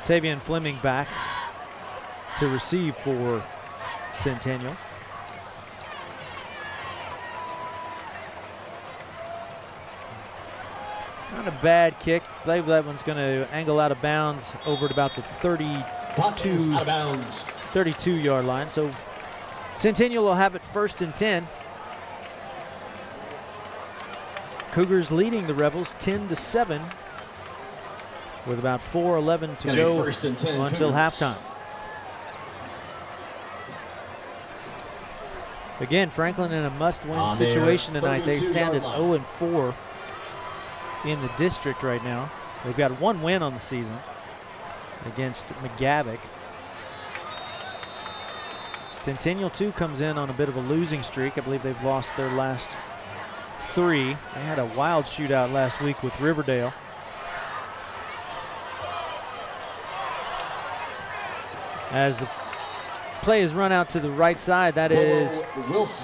Tavion Fleming back to receive for Centennial. Not a bad kick. I believe that one's going to angle out of bounds over at about the Punt is out of bounds. 32-yard line. So Centennial will have it first and 10. Cougars leading the Rebels 10-7 with about 4:11 to Gonna be go first and 10 until Cougars. halftime. Again, Franklin in a must-win On their situation tonight. They 32-yard stand at line. 0-4 in the district right now. They've got one win on the season against McGavick. Centennial, too, comes in on a bit of a losing streak. I believe they've lost their last 3. They had a wild shootout last week with Riverdale. As the play is run out to the right side, that is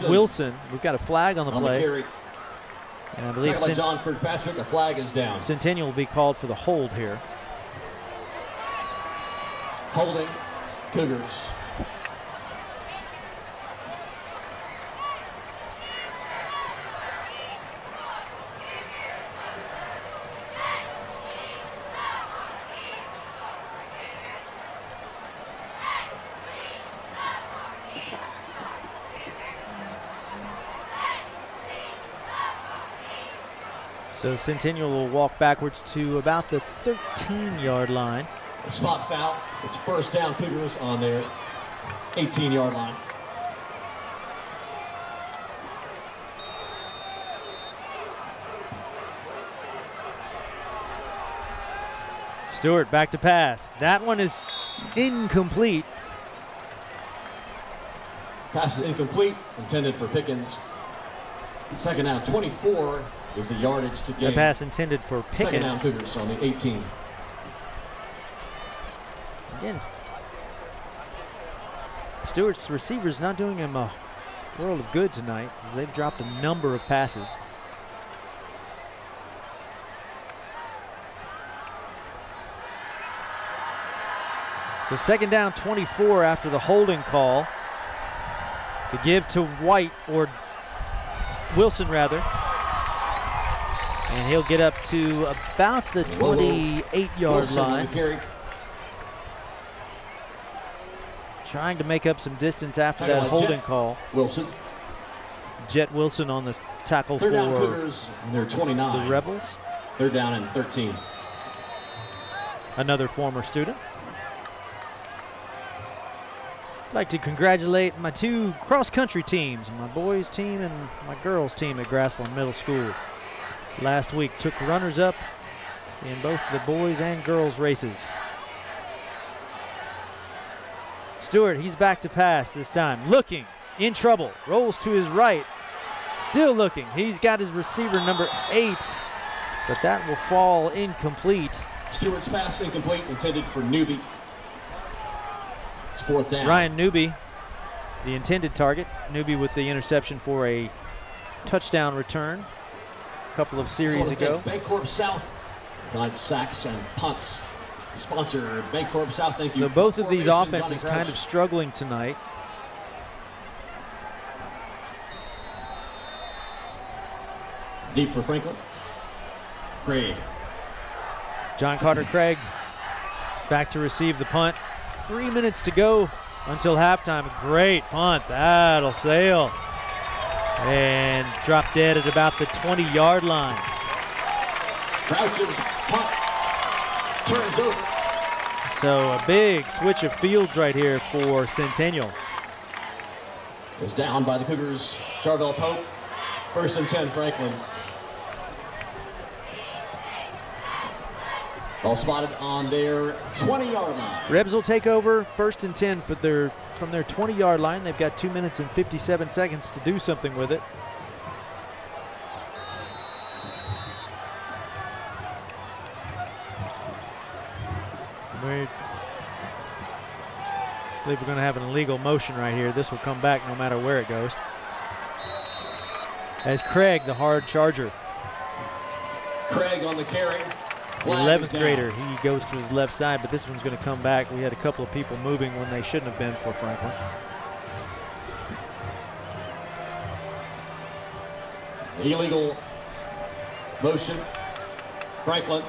Wilson. We've got a flag on the play. carry. And I believe Tackled by John Kirkpatrick. The flag is down. Centennial will be called for the hold here. Holding Cougars. So Centennial will walk backwards to about the 13-yard line. A spot foul. It's first down Cougars on their 18-yard line. Stewart back to pass. That one is incomplete. Pass is incomplete. Intended for Pickens. Second down, 24 is the yardage to gain. The pass intended for Second down Pickens. Cougars on the 18. Again, Stewart's receivers not doing him a world of good tonight as they've dropped a number of passes. So second down 24 after the holding call to give to White, or Wilson rather. And he'll get up to about the 28-yard Wilson on line. the carry. Trying to make up some distance after Tackle that by holding Jet call. Wilson. Jet Wilson on the tackle Third down for Cougars on their 29. the Rebels. Third down and 13. Another former student. I'd like to congratulate my 2 cross-country teams, my boys team and my girls team at Grassland Middle School. Last week took runners-up in both the boys and girls races. Stewart, he's back to pass this time. Looking, in trouble, rolls to his right. Still looking, he's got his receiver number 8, but that will fall incomplete. Stewart's pass incomplete, intended for Newby. It's fourth down. Ryan Newby, the intended target. Newby with the interception for a touchdown return a couple of series ago. Bancorp South Guide sacks and punts. Sponsor Bancorp South. Thank you. So both of these Formation, offenses Johnny kind Crouch. of struggling tonight. Deep for Franklin. Craig. John Carter Craig back to receive the punt. 3 minutes to go until halftime. Great punt. That'll sail. And drop dead at about the 20-yard line. Crouches. Punt. Turns over. So a big switch of fields right here for Centennial. Is down by the Cougars. Jarvell Pope. 1st and 10, Franklin. Ball spotted on their 20-yard line. Rebs will take over 1st and 10 from their 20-yard line. They've got 2 minutes and 57 seconds to do something with it. I believe we're going to have an illegal motion right here. This will come back no matter where it goes. As Craig, the hard charger. Craig on the carry. The 11th grader, he goes to his left side, but this one's going to come back. We had a couple of people moving when they shouldn't have been for Franklin. Illegal motion. Franklin.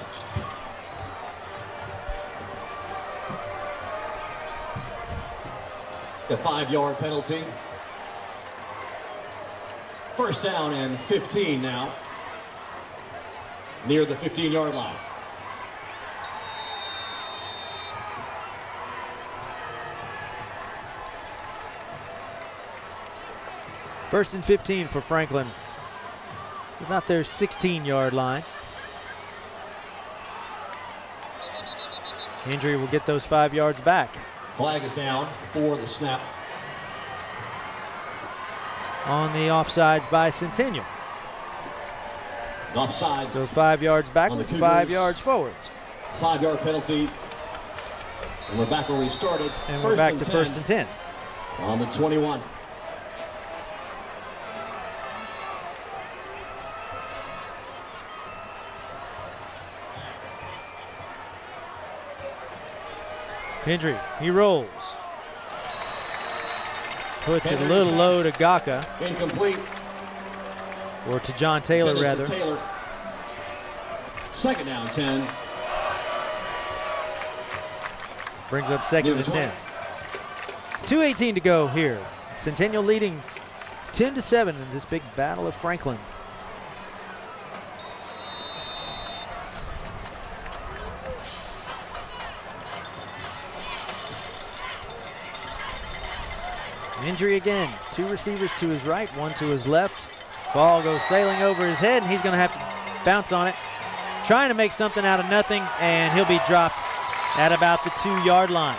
The 5-yard penalty. 1st down and 15 now. Near the 15-yard line. First and 15 for Franklin. About their 16-yard line. Hendry will get those 5 yards back. Flag is down for the snap. On the offsides by Centennial. Offside. So 5 yards backwards, Cougars. 5 yards forwards. 5-yard penalty. And we're back where we started. And we're back to 1st and 10. On the 21. Hendry, he rolls. Puts it a little low to Gaka, Incomplete. or to John Taylor Intended rather. for Taylor. 2nd down 10. Brings up 2nd Near and the 10. 2:18 to go here. Centennial leading 10-7 in this big battle of Franklin. Injury again. 2 receivers to his right, 1 to his left. Ball goes sailing over his head, and he's going to have to bounce on it. Trying to make something out of nothing, and he'll be dropped at about the 2-yard line.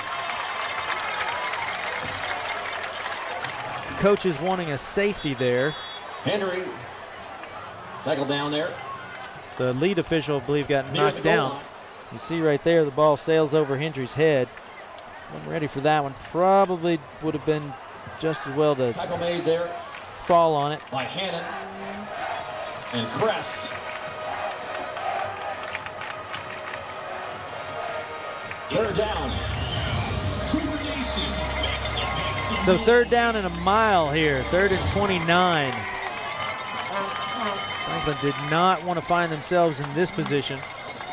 Coach is wanting a safety there. Henry. Tackled down there. The lead official, I believe, got Near knocked the goal down. line. You see right there, the ball sails over Hendry's head. I'm ready for that one. Probably would have been just as well to Tackle made there fall on it. by Hannon and Kress. Third down. Cougar Nation makes some So 3rd down and a mile here. 3rd and 29. Franklin did not want to find themselves in this position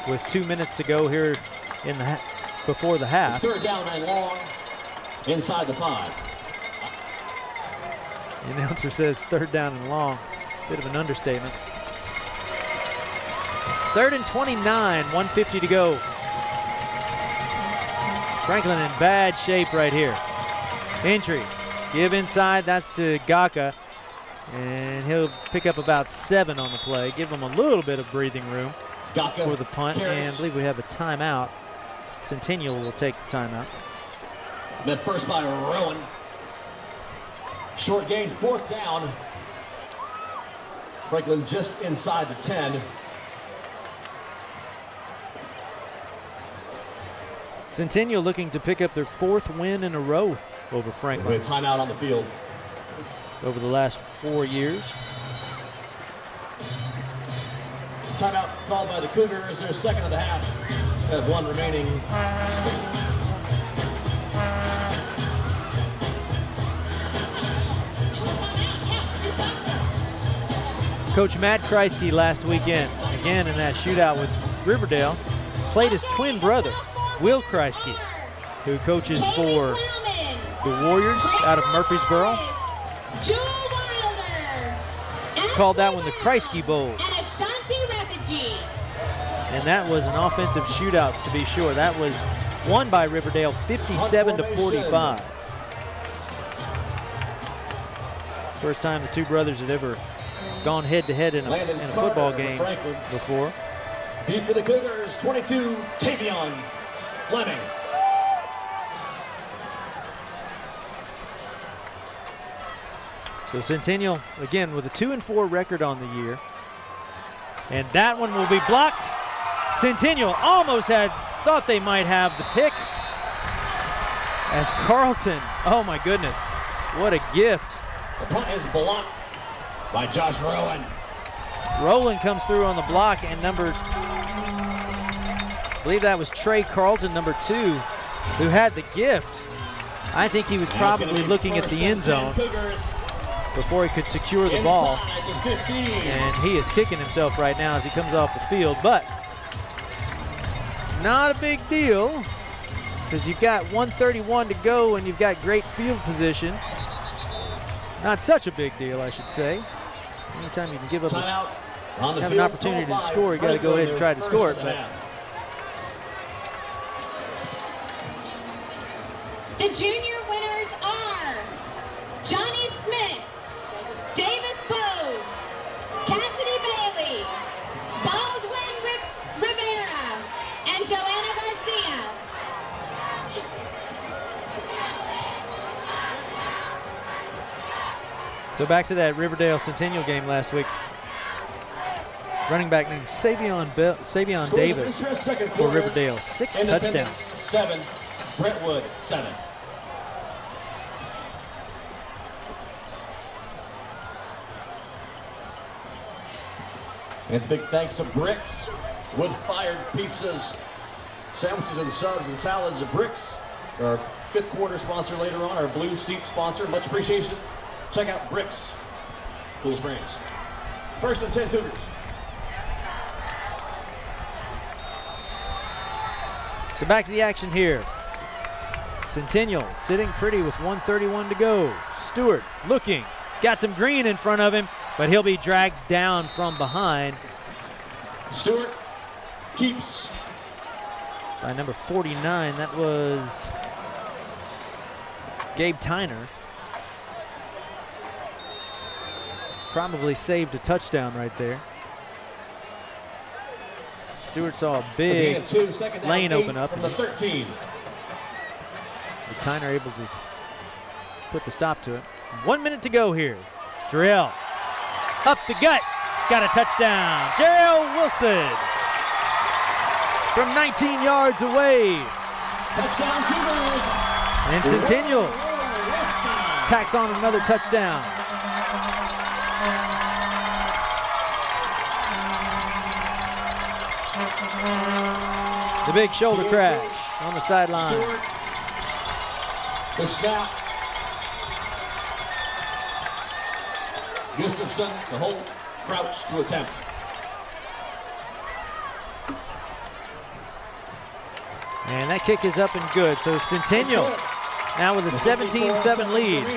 with 2 minutes to go here in the before the half. It's 3rd down and long inside the 5. The announcer says 3rd down and long. Bit of an understatement. 3rd and 29, 1:50 to go. Franklin in bad shape right here. Entry, give inside, that's to Gaka. And he'll pick up about 7 on the play. Give him a little bit of breathing room Gaka for the punt. carries. And I believe we have a timeout. Centennial will take the timeout. Met first by Rowan. Short gain, 4th down. Franklin just inside the 10. Centennial looking to pick up their 4th win in a row over We Franklin have timeout on the field. over the last 4 years. Timeout called by the Cougars. Their second of the half. Have one remaining. Coach Matt Kreisky last weekend, again in that shootout with Riverdale, played his twin brother, Will Kreisky, who coaches for the Warriors out of Murfreesboro. Called that one the Kreisky Bowl. And that was an offensive shootout, to be sure. That was won by Riverdale 57-45. First time the two brothers had ever gone head-to-head in a football game before. Deep for the Cougars, 22, Tavion Fleming. So Centennial, again, with a 2-4 record on the year. And that one will be blocked. Centennial almost thought they might have the pick. As Carlton, oh my goodness, what a gift. The punt is blocked by Josh Rowan. Rowland comes through on the block, and I believe that was Trey Carlton, number 2, who had the gift. I think he was probably looking at the end zone before he could secure the ball. And he is kicking himself right now as he comes off the field, but not a big deal because you've got 1:31 to go and you've got great field position. Not such a big deal, I should say. Anytime you can give up have an opportunity to score, you got to go ahead and try to score it. But the junior winners are Johnny Smith, Davis Bose, Cassidy Bailey, Baldwin Rivera, and Joanna Garcia. So back to that Riverdale Centennial game last week. Running back named Savion Davis for Riverdale, 6 touchdowns. 7, Brentwood 7. And it's a big thanks to Bricks, wood-fired pizzas, sandwiches and subs and salads of Bricks. Our 5th quarter sponsor later on, our blue seat sponsor. Much appreciation. Check out Bricks, Cool Springs. 1st and 10 Cougars. So back to the action here. Centennial sitting pretty with 1:31 to go. Stewart looking, got some green in front of him, but he'll be dragged down from behind. Stewart keeps. By number 49, that was Gabe Tyner. Probably saved a touchdown right there. Stewart saw a big lane open up. From the 13. Tyner able to put the stop to it. 1 minute to go here. Jarrell up the gut, got a touchdown. Jarrell Wilson from 19 yards away. Touchdown Cougars. And Centennial tacks on another touchdown. The big shoulder crash on the sideline. Stewart, the snap. Gustafson, the hold, Crouch to attempt. And that kick is up and good. So Centennial now with a 17-7 lead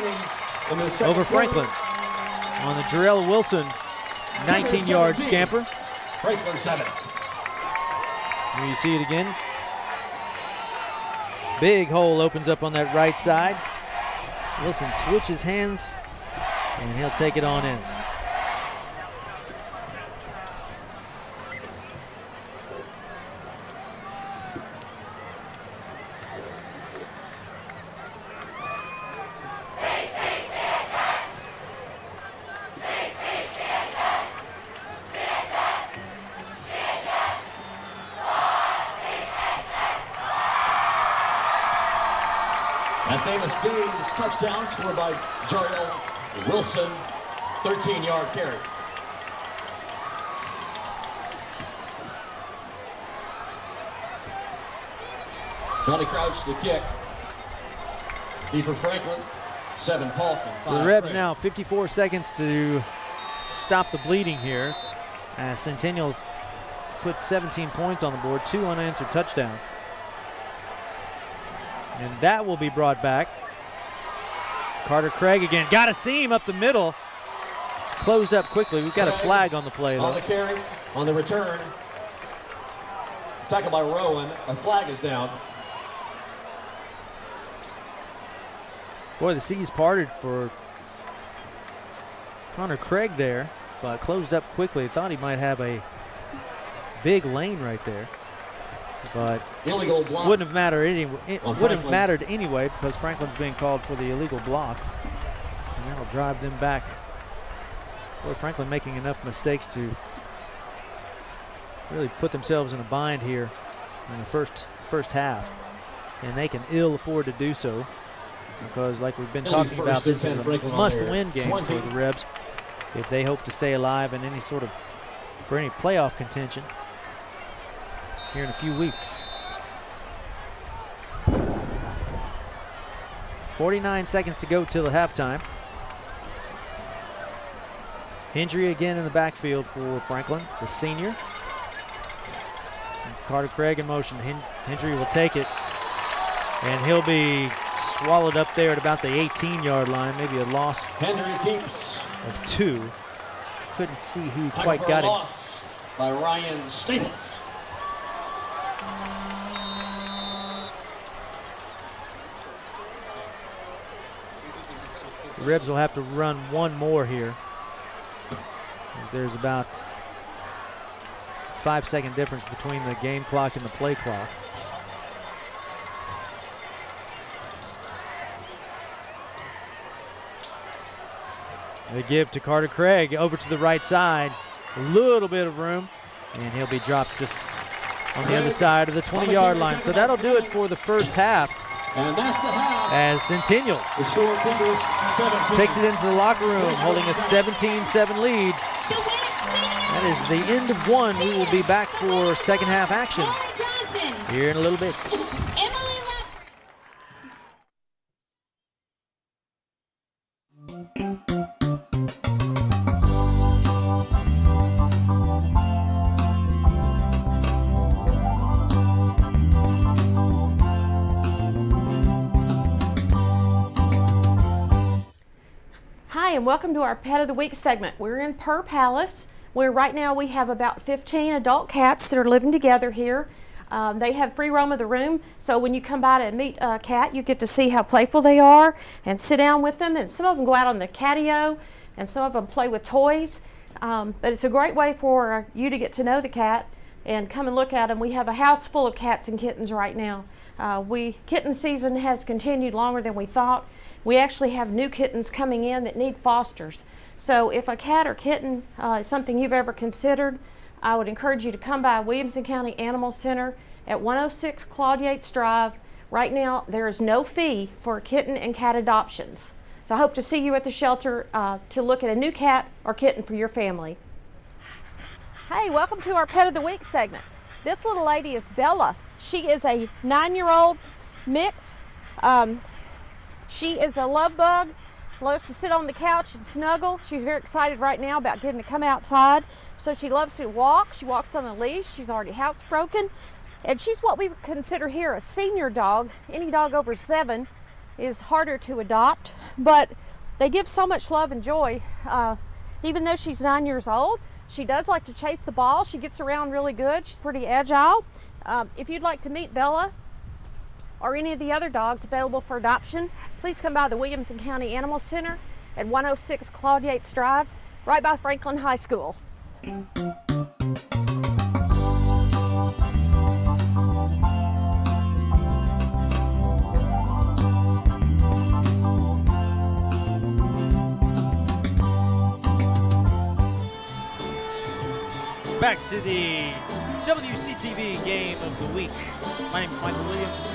over Franklin on the Jarrell Wilson 19-yard scamper. Franklin 7. Here you see it again. Big hole opens up on that right side. Wilson switches hands, and he'll take it on in. That famous Phillies touchdown scored by Jarrell Wilson, 13-yard carry. Johnny Crouch to kick. D for Franklin. 7 Polk and 5 So the Rebs Craig. now 54 seconds to stop the bleeding here. As Centennial put 17 points on the board, 2 unanswered touchdowns. And that will be brought back. Carter Craig again. Got a seam up the middle. Closed up quickly. We've got a flag on the play, On though. the carry, on the return. Tackled by Rowan. A flag is down. Boy, the seas parted for Connor Craig there, but closed up quickly. Thought he might have a big lane right there, but Illegal block. wouldn't have mattered anyway. It On wouldn't have Franklin. mattered anyway because Franklin's being called for the illegal block, and that'll drive them back. Boy, Franklin making enough mistakes to really put themselves in a bind here in the first half, and they can ill afford to do so. Because like we've been Penalty talking about, first this and is 10, a Franklin on must-win there. game 20. for the Rebs if they hope to stay alive in any sort of, for any playoff contention here in a few weeks. 49 seconds to go till the halftime. Hendry again in the backfield for Franklin, the senior. Carter Craig in motion. Hendry will take it, and he'll be swallowed up there at about the 18-yard line, maybe a loss Henry keeps. of 2. Couldn't see who Tackle quite for got a him. loss by Ryan Staples. The Rebs will have to run one more here. There's about 5-second difference between the game clock and the play clock. They give to Carter Craig over to the right side. A little bit of room, and he'll be dropped just on the other side of the 20-yard line. So that'll do it for the first half And that's the half. as Centennial The score figures 17. takes it into the locker room, holding a 17-7 lead. That is the end of one. We will be back for second half action here in a little bit. Hi, and welcome to our Pet of the Week segment. We're in Purr Palace, where right now we have about 15 adult cats that are living together here. They have free roam of the room, so when you come by to meet a cat, you get to see how playful they are and sit down with them. And some of them go out on the catio, and some of them play with toys. But it's a great way for you to get to know the cat and come and look at them. We have a house full of cats and kittens right now. Kitten season has continued longer than we thought. We actually have new kittens coming in that need fosters. So if a cat or kitten is something you've ever considered, I would encourage you to come by Williamson County Animal Center at 106 Claude Yates Drive. Right now, there is no fee for kitten and cat adoptions. So I hope to see you at the shelter to look at a new cat or kitten for your family. Hey, welcome to our Pet of the Week segment. This little lady is Bella. She is a 9-year-old mix. She is a love bug, loves to sit on the couch and snuggle. She's very excited right now about getting to come outside. So she loves to walk. She walks on a leash. She's already housebroken. And she's what we would consider here a senior dog. Any dog over 7 is harder to adopt, but they give so much love and joy. Even though she's 9 years old, she does like to chase the ball. She gets around really good. She's pretty agile. If you'd like to meet Bella or any of the other dogs available for adoption, please come by the Williamson County Animal Center at 106 Claude Yates Drive, right by Franklin High School. Back to the WCTV game of the week. My name is Michael Williams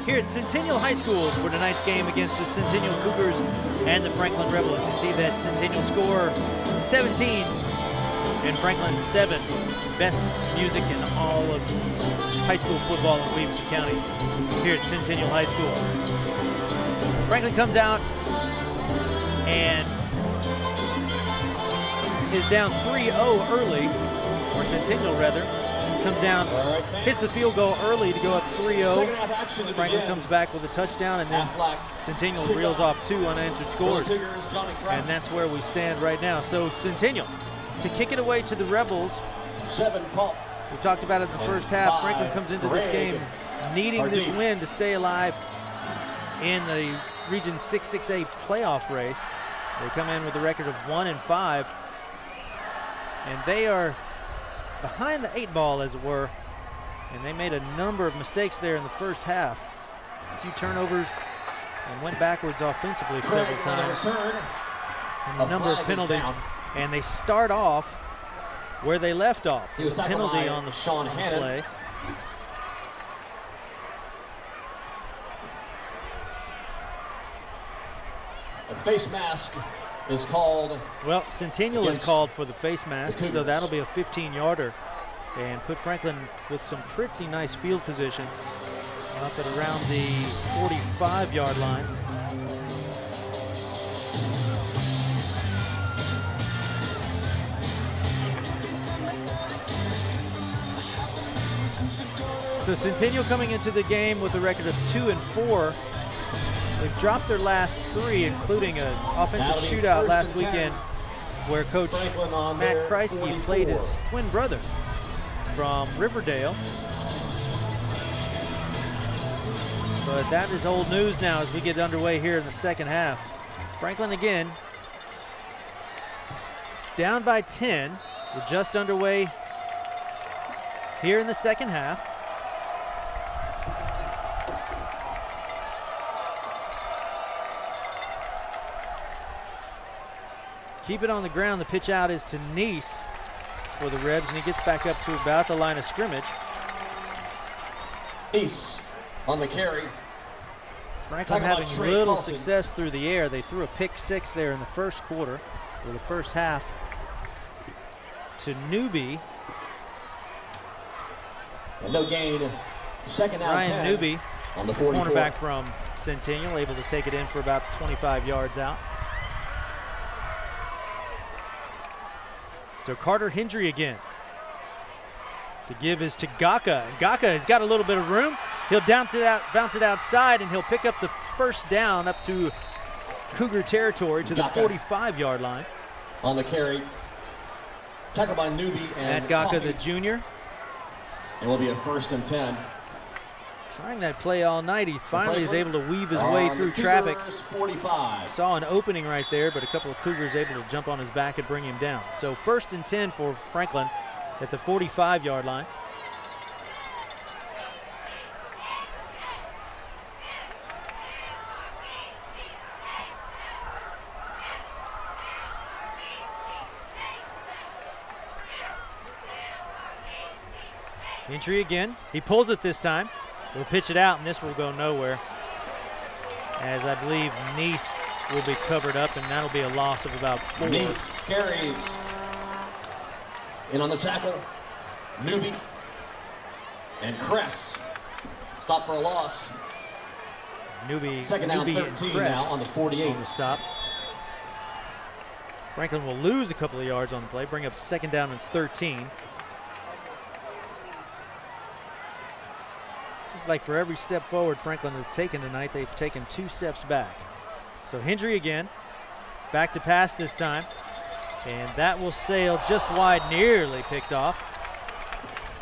here at Centennial High School for tonight's game against the Centennial Cougars and the Franklin Rebels. You see that Centennial score 17, and Franklin 7. Best music in all of high school football in Williamson County here at Centennial High School. Franklin comes out and is down 3-0 early, or Centennial rather. Comes down, hits the field goal early to go up 3-0. Franklin comes back with a touchdown, and then Centennial reels off 2 unanswered scores. And that's where we stand right now. So Centennial to kick it away to the Rebels. 7 Paul. We talked about it in the first half. Franklin comes into this game needing this win to stay alive in the Region 6-6A playoff race. They come in with a record of 1-5, and they are behind the 8 ball, as it were, and they made a number of mistakes there in the first half. A few turnovers and went backwards offensively several times, and a number of penalties. And they start off where they left off. There was a penalty on the play. A face mask is called. Well, Centennial is called for the face mask, so that'll be a 15-yarder and put Franklin with some pretty nice field position up at around the 45-yard line. So Centennial coming into the game with a record of 2-4. They've dropped their last 3, including an offensive shootout last weekend where Coach Matt Kreisky played his twin brother from Riverdale. But that is old news now as we get underway here in the second half. Franklin again down by 10. We're just underway here in the second half. Keep it on the ground. The pitch out is to Nice for the Rebs, and he gets back up to about the line of scrimmage. Nice on the carry. Franklin having little success through the air. They threw a pick 6 there in the first quarter, or the first half, to Newby. And no gain. Second out. Ryan Newby, on the 44. cornerback from Centennial, able to take it in for about 25 yards out. So Carter Hendry again. To give is to Gaka. Gaka has got a little bit of room. He'll bounce it outside, and he'll pick up the first down up to Cougar territory to the 45-yard line. On the carry. Tackle by Newby and Gaka, Coffey. the junior. And will be a 1st and 10. Trying that play all night. He finally is able to weave his way through traffic. 45. Saw an opening right there, but a couple of Cougars able to jump on his back and bring him down. So 1st and 10 for Franklin at the 45-yard line. Entry again. He pulls it this time. We'll pitch it out, and this will go nowhere, as I believe Nice will be covered up, and that'll be a loss of about 4. Nice carries. In on the tackle, Newby and Kress. Stop for a loss. Newby, Second down, 13 now on the 48. On the stop. Franklin will lose a couple of yards on the play, bring up 2nd down and 13. Like for every step forward Franklin has taken tonight, they've taken 2 steps back. So Hendry again, back to pass this time, and that will sail just wide, nearly picked off.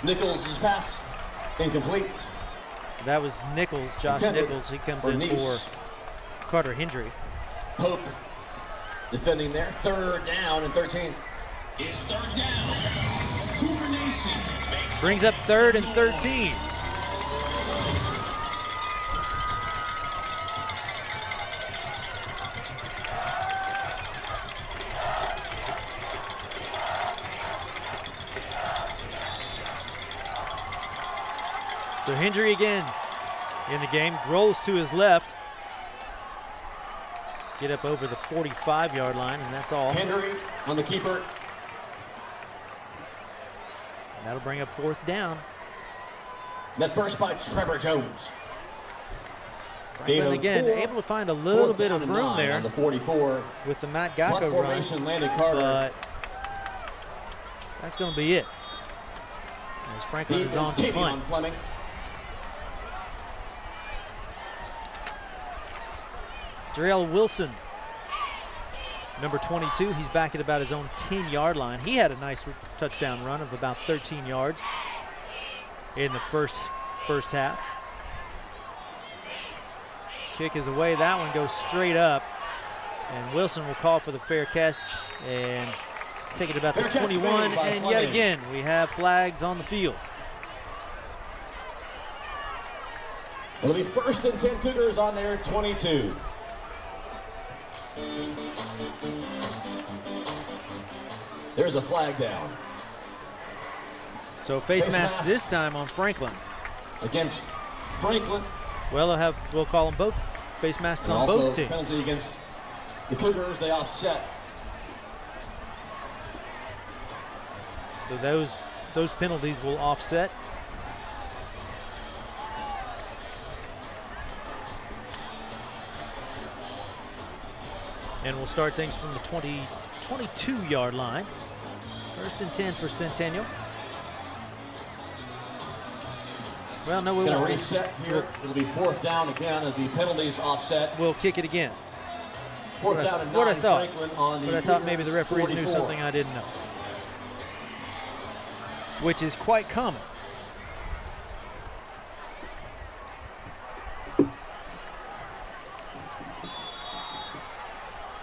Nichols' pass incomplete. That was Nichols, Josh Nichols. He comes in Nice. for Carter Hendry. Pope defending there. 3rd down and 13. It's 3rd down. Cougar Nation Brings up 3rd and 13. So Hendry again in the game, rolls to his left. Get up over the 45-yard line, and that's all. Hendry on the keeper. That'll bring up 4th down. Net first by Trevor Jones. Franklin again able to find a little bit of room there on the 44. with the Matt Punt Gacko run, formation, Landon Carter. but that's going to be it. As Franklin is on to punt. Fleming. Darrell Wilson, number 22, he's back at about his own 10-yard line. He had a nice touchdown run of about 13 yards in the first half. Kick is away. That one goes straight up, and Wilson will call for the fair catch and take it about the 21. And yet again, we have flags on the field. It'll be 1st and 10 Cougars on their 22. There's a flag down. So face mask this time on Franklin. Against Franklin. Well, we'll call them both face masks And on also both teams. Penalty against the Cougars, they offset. So those penalties will offset. And we'll start things from the 22-yard line. 1st and 10 for Centennial. Well, no, we Going to won't. reset here. It'll be 4th down again as the penalties offset. We'll kick it again. 4th down and 9. What I thought. Franklin on the But I thought maybe the Cougars' referees knew 44. something I didn't know, which is quite common.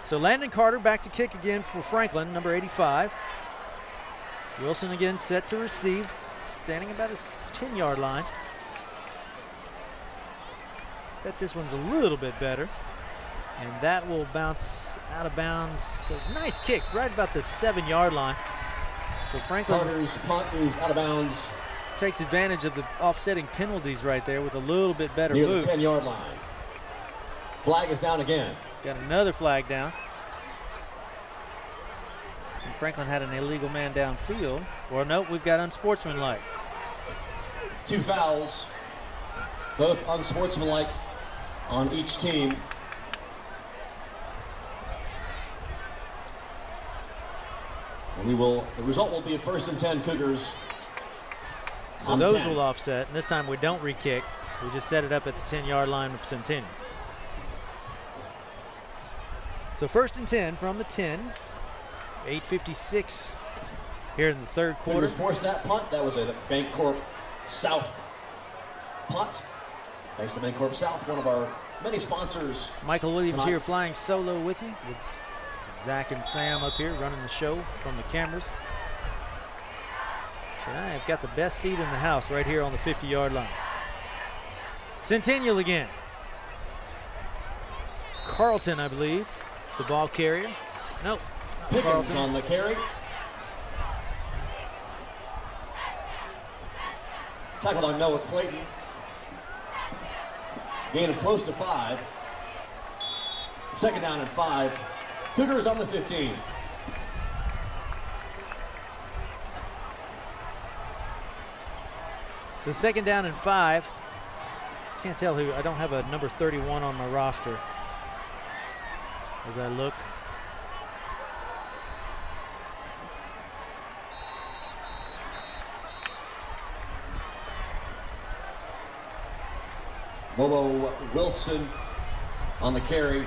So Landon Carter back to kick again for Franklin, number 85. Wilson again set to receive, standing about his 10-yard line. Bet this one's a little bit better. And that will bounce out of bounds. So nice kick right about the 7-yard line. So Franklin Carter's punt is out of bounds takes advantage of the offsetting penalties right there with a little bit better near move. the 10-yard line. Flag is down again. Got another flag down. And Franklin had an illegal man downfield. Or nope, we've got unsportsmanlike. 2 fouls, both unsportsmanlike on each team. And the result will be a 1st and 10 Cougars. So those will offset, and this time we don't re-kick. We just set it up at the 10-yard line of Centennial. So 1st and 10 from the 10. 8:56 here in the 3rd quarter. Cougars forced that punt. That was a Bancorp South punt. Thanks to Bancorp South, one of our many sponsors. Michael Williams tonight. here flying solo with you, with Zach and Sam up here running the show from the cameras. And I have got the best seat in the house right here on the 50-yard line. Centennial again. Carlton, I believe, the ball carrier. Nope, not Pickens Carlton. on the carry. Tackled on Noah Clayton. Gain of close to 5. 2nd down and 5. Cougars on the 15. So 2nd down and 5. Can't tell who. I don't have a number 31 on my roster as I look. Bobo Wilson on the carry.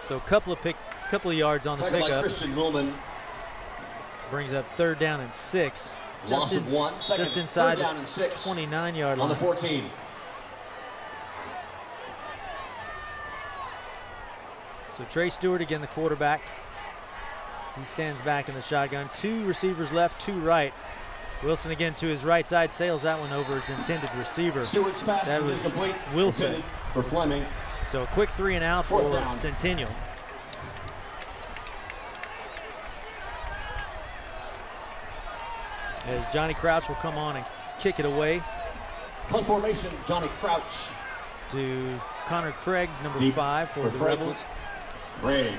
So a couple of yards on the Tackled by pickup. Christian Willman. Brings up 3rd down and 6. Loss of 1. Just inside 3rd down and 6 the 29-yard on line. the 14. So Trey Stewart again, the quarterback. He stands back in the shotgun. 2 receivers left, 2 right. Wilson again to his right side, sails that one over his intended receiver. Stewart's pass That is was incomplete. Wilson. Intended for Fleming. So a quick 3 and out 4th for down. Centennial. As Johnny Crouch will come on and kick it away Punt formation, Johnny Crouch. to Connor Craig, number Deep 5 for for the Franklin. Rebels. Craig.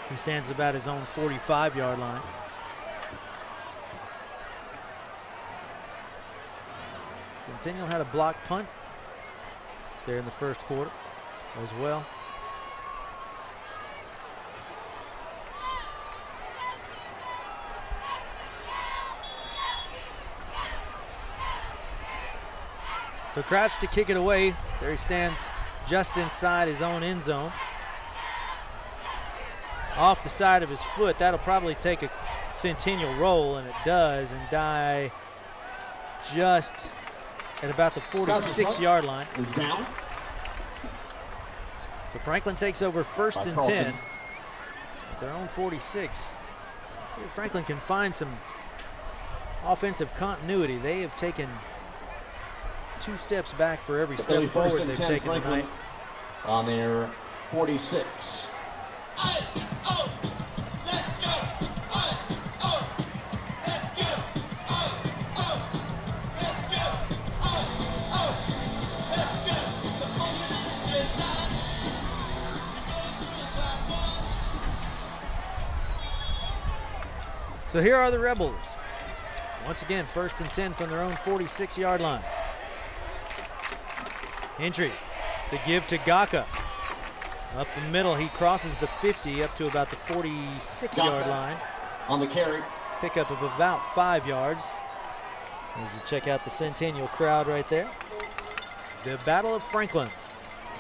He stands about his own 45-yard line. Centennial had a block punt there in the first quarter as well. So Crouch to kick it away. There he stands just inside his own end zone. Off the side of his foot. That'll probably take a Centennial roll, and it does, and die just at about the 46-yard line. Is down. So Franklin takes over first By and Carlton. 10 at their own 46. See if Franklin can find some offensive continuity. They have taken 2 steps back for every Early step first forward and they've 10, taken Franklin tonight. on their 46. So here are the Rebels. Once again, first and 10 from their own 46-yard line. Entry to give to Gaka. Up the middle, he crosses the 50 up to about the 46-yard line. On the carry. Pickup of about 5 yards. As you check out the Centennial crowd right there. The Battle of Franklin.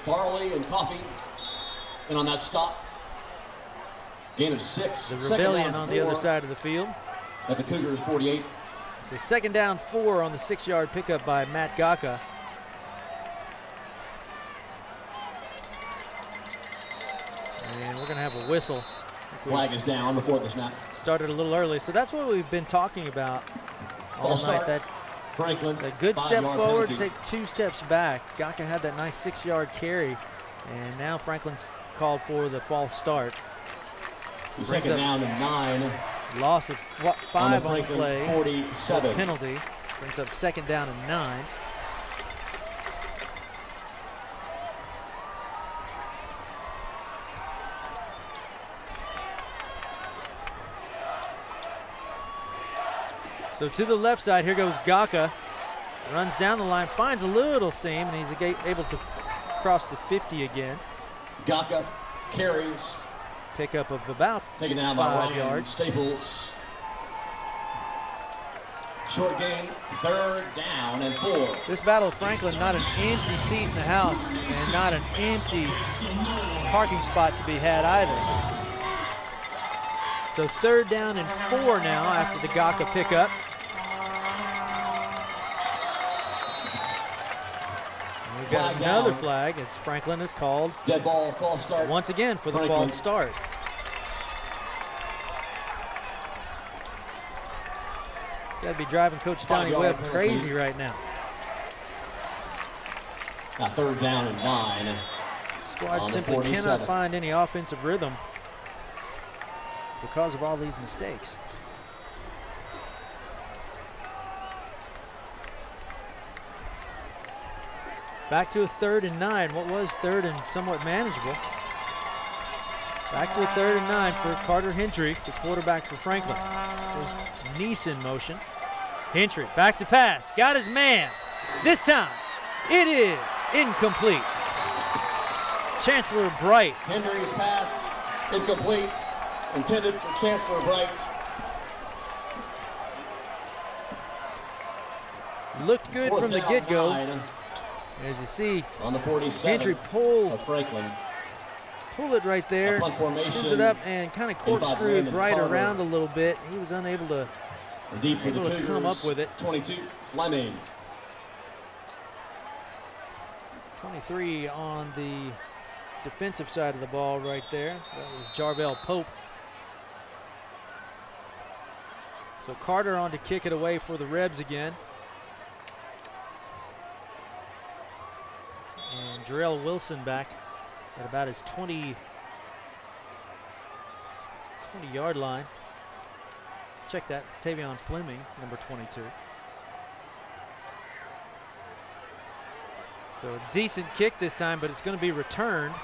Farley and Coffee in on that stop. Gain of 6. The Second Rebellion down on the other 4 side of the field. at the Cougars 48. So second down 4 on the 6-yard pickup by Matt Gaka. And we're going to have a whistle. Flag is down before the snap. Started a little early. So that's what we've been talking about all False night. start. That Franklin. a good step 5-yard forward, penalty. take 2 steps back. Gaka had that nice 6-yard carry. And now Franklin's called for the false start. Second down and 9. Loss of 5 on the Franklin play. 47. Penalty. Brings up second down and 9. So to the left side, here goes Gaka. Runs down the line, finds a little seam, and he's able to cross the 50 again. Gaka carries. Pickup of about Taken down by 5 Ryan yards. Staples. Short gain, 3rd down and 4. This Battle of Franklin, not an empty seat in the house and not an empty parking spot to be had either. So 3rd down and 4 now after the Gaka pickup. And we've got Flag another down. flag. It's Franklin is called Dead ball, false start. once again for the Franklin. false start. Got to be driving Coach Donnie 5-yard Webb penalty. crazy right now. 3rd down and 9. Squad On the simply 47. cannot find any offensive rhythm because of all these mistakes. Back to a 3rd and 9. What was 3rd and somewhat manageable. Back to a 3rd and 9 for Carter Hendry, the quarterback for Franklin. There's Nice in motion. Hendry back to pass. Got his man. This time it is incomplete. Chancellor Bright. Henry's pass, incomplete. Intended for Chancellor Bright. Looked good 4th from the down, get-go. 9 As you see, on the 47 Hendry pull of Franklin. it right there. A punt formation. Sends it up and kind of 85 corkscrewed Brandon Bright Carter. around a little bit. He was unable to. Deep for the Able to Cougars. come up with it. 22, Fleming. 23 on the defensive side of the ball right there. That was Jarvell Pope. So Carter on to kick it away for the Rebs again. And Jarrell Wilson back at about his 20-yard line. Check that, Tavion Fleming, number 22. So a decent kick this time, but it's going to be returned.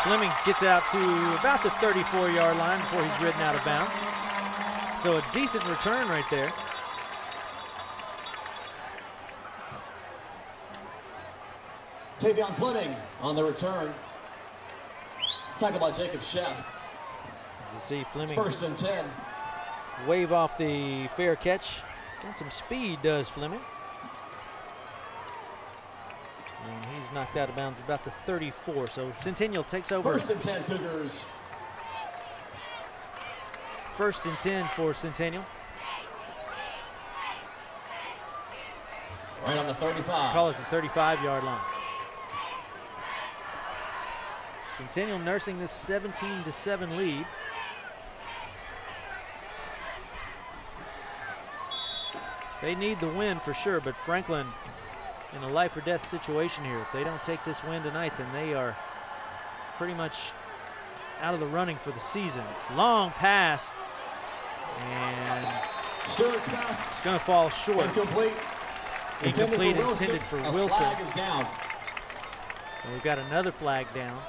Fleming gets out to about the 34-yard line before he's ridden out of bounds. So a decent return right there. Tavion Fleming on the return. Talk about Jacob Sheff. As you see Fleming 1st and 10. wave off the fair catch. Got some speed, does Fleming. And he's knocked out of bounds about the 34. So Centennial takes over. 1st and 10 Cougars. 1st and 10 for Centennial. Right on the 35. Call it the 35-yard line. Centennial nursing this 17-7 lead. They need the win for sure, but Franklin in a life or death situation here. If they don't take this win tonight, then they are pretty much out of the running for the season. Long pass, and Stewart's pass. Gonna fall short. Incomplete. Incomplete, intended for A Wilson. flag is down. And we've got another flag down.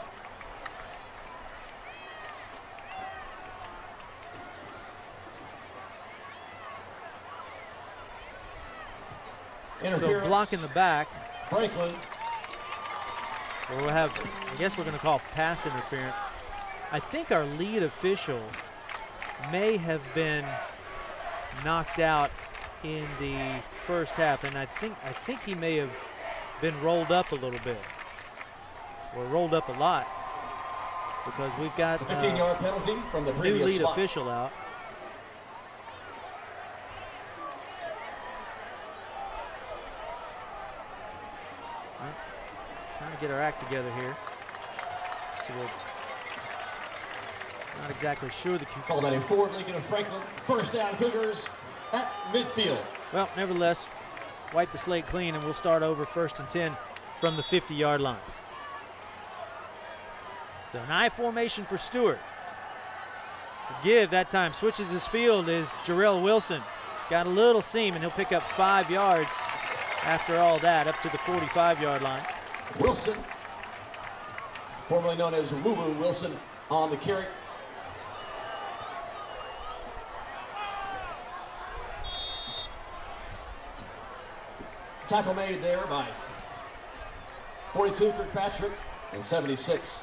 So Interference. block in the back. Franklin. Or we'll have, I guess we're going to call pass interference. I think our lead official may have been knocked out in the first half, and I think he may have been rolled up a little bit, or rolled up a lot, because we've got It's a 15-yard penalty from the new previous lead spot. official out. Well, trying to get our act together here. So we're not exactly sure the Called out a forward Lincoln of Franklin. 1st down Cougars at midfield. Well, nevertheless, wipe the slate clean, and we'll start over 1st and 10 from the 50-yard line. So an I formation for Stewart. The give that time switches his field is Jarrell Wilson. Got a little seam, and he'll pick up 5 yards after all that, up to the 45-yard line. Wilson, formerly known as Woo-Woo Wilson, on the carry. Tackle made there by 42 Kirkpatrick and 76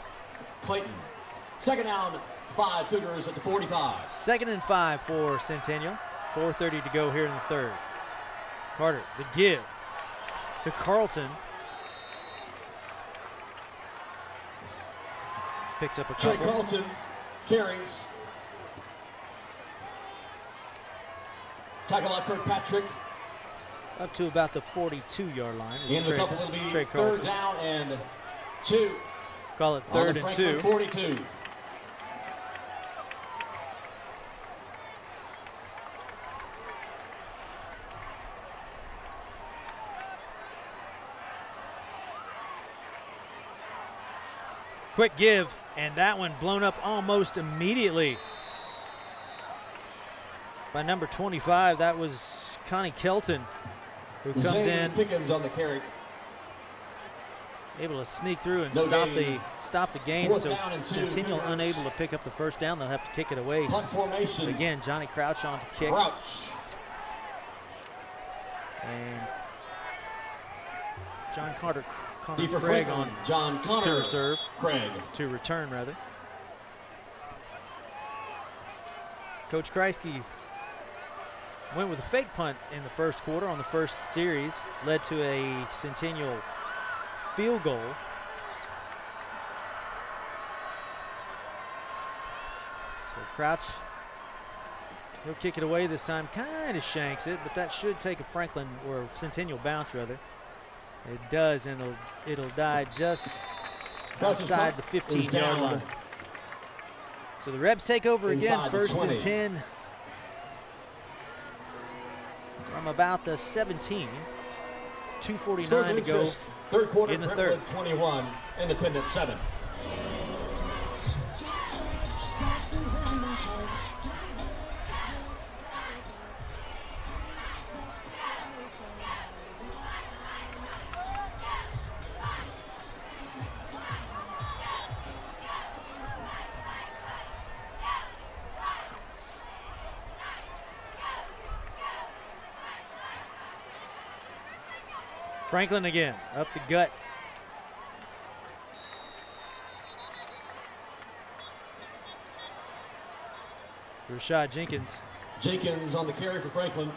Clayton. 2nd down, 5 Cougars at the 45. 2nd and 5 for Centennial. 4:30 to go here in the third. Carter, the give to Carlton. Picks up a Trey couple. Carlton carries. Tackle by Kirkpatrick. Up to about the 42-yard line. is In the Trey- couple will be Trey 3rd Carlton. down and 2. Call it On 3rd the and Franklin 2. 42. Quick give, and that one blown up almost immediately by number 25. That was Connie Kelton, who comes Xavier in, Pickens on the carry. able to sneak through and No stop the gain. 4th So down and 2, Centennial Cougars. unable to pick up the first down. They'll have to kick it away. Punt formation. Again, Johnny Crouch on to kick. Crouch. And John Connor Deeper Craig Franklin. on John to Connor. reserve, Craig. to return rather. Coach Kreisky went with a fake punt in the first quarter on the first series, led to a Centennial field goal. So Crouch, he'll kick it away this time, kind of shanks it, but that should take a Franklin or Centennial bounce rather. It does, and it'll die just outside the 15-yard line. So the Rebs take over again, Inside the 1st 20. and 10 from about the 17. 2:49 to go. 3rd quarter, in the Brentwood third. 21, Independent 7. Franklin again, up the gut. Rashad Jenkins. Jenkins on the carry for Franklin.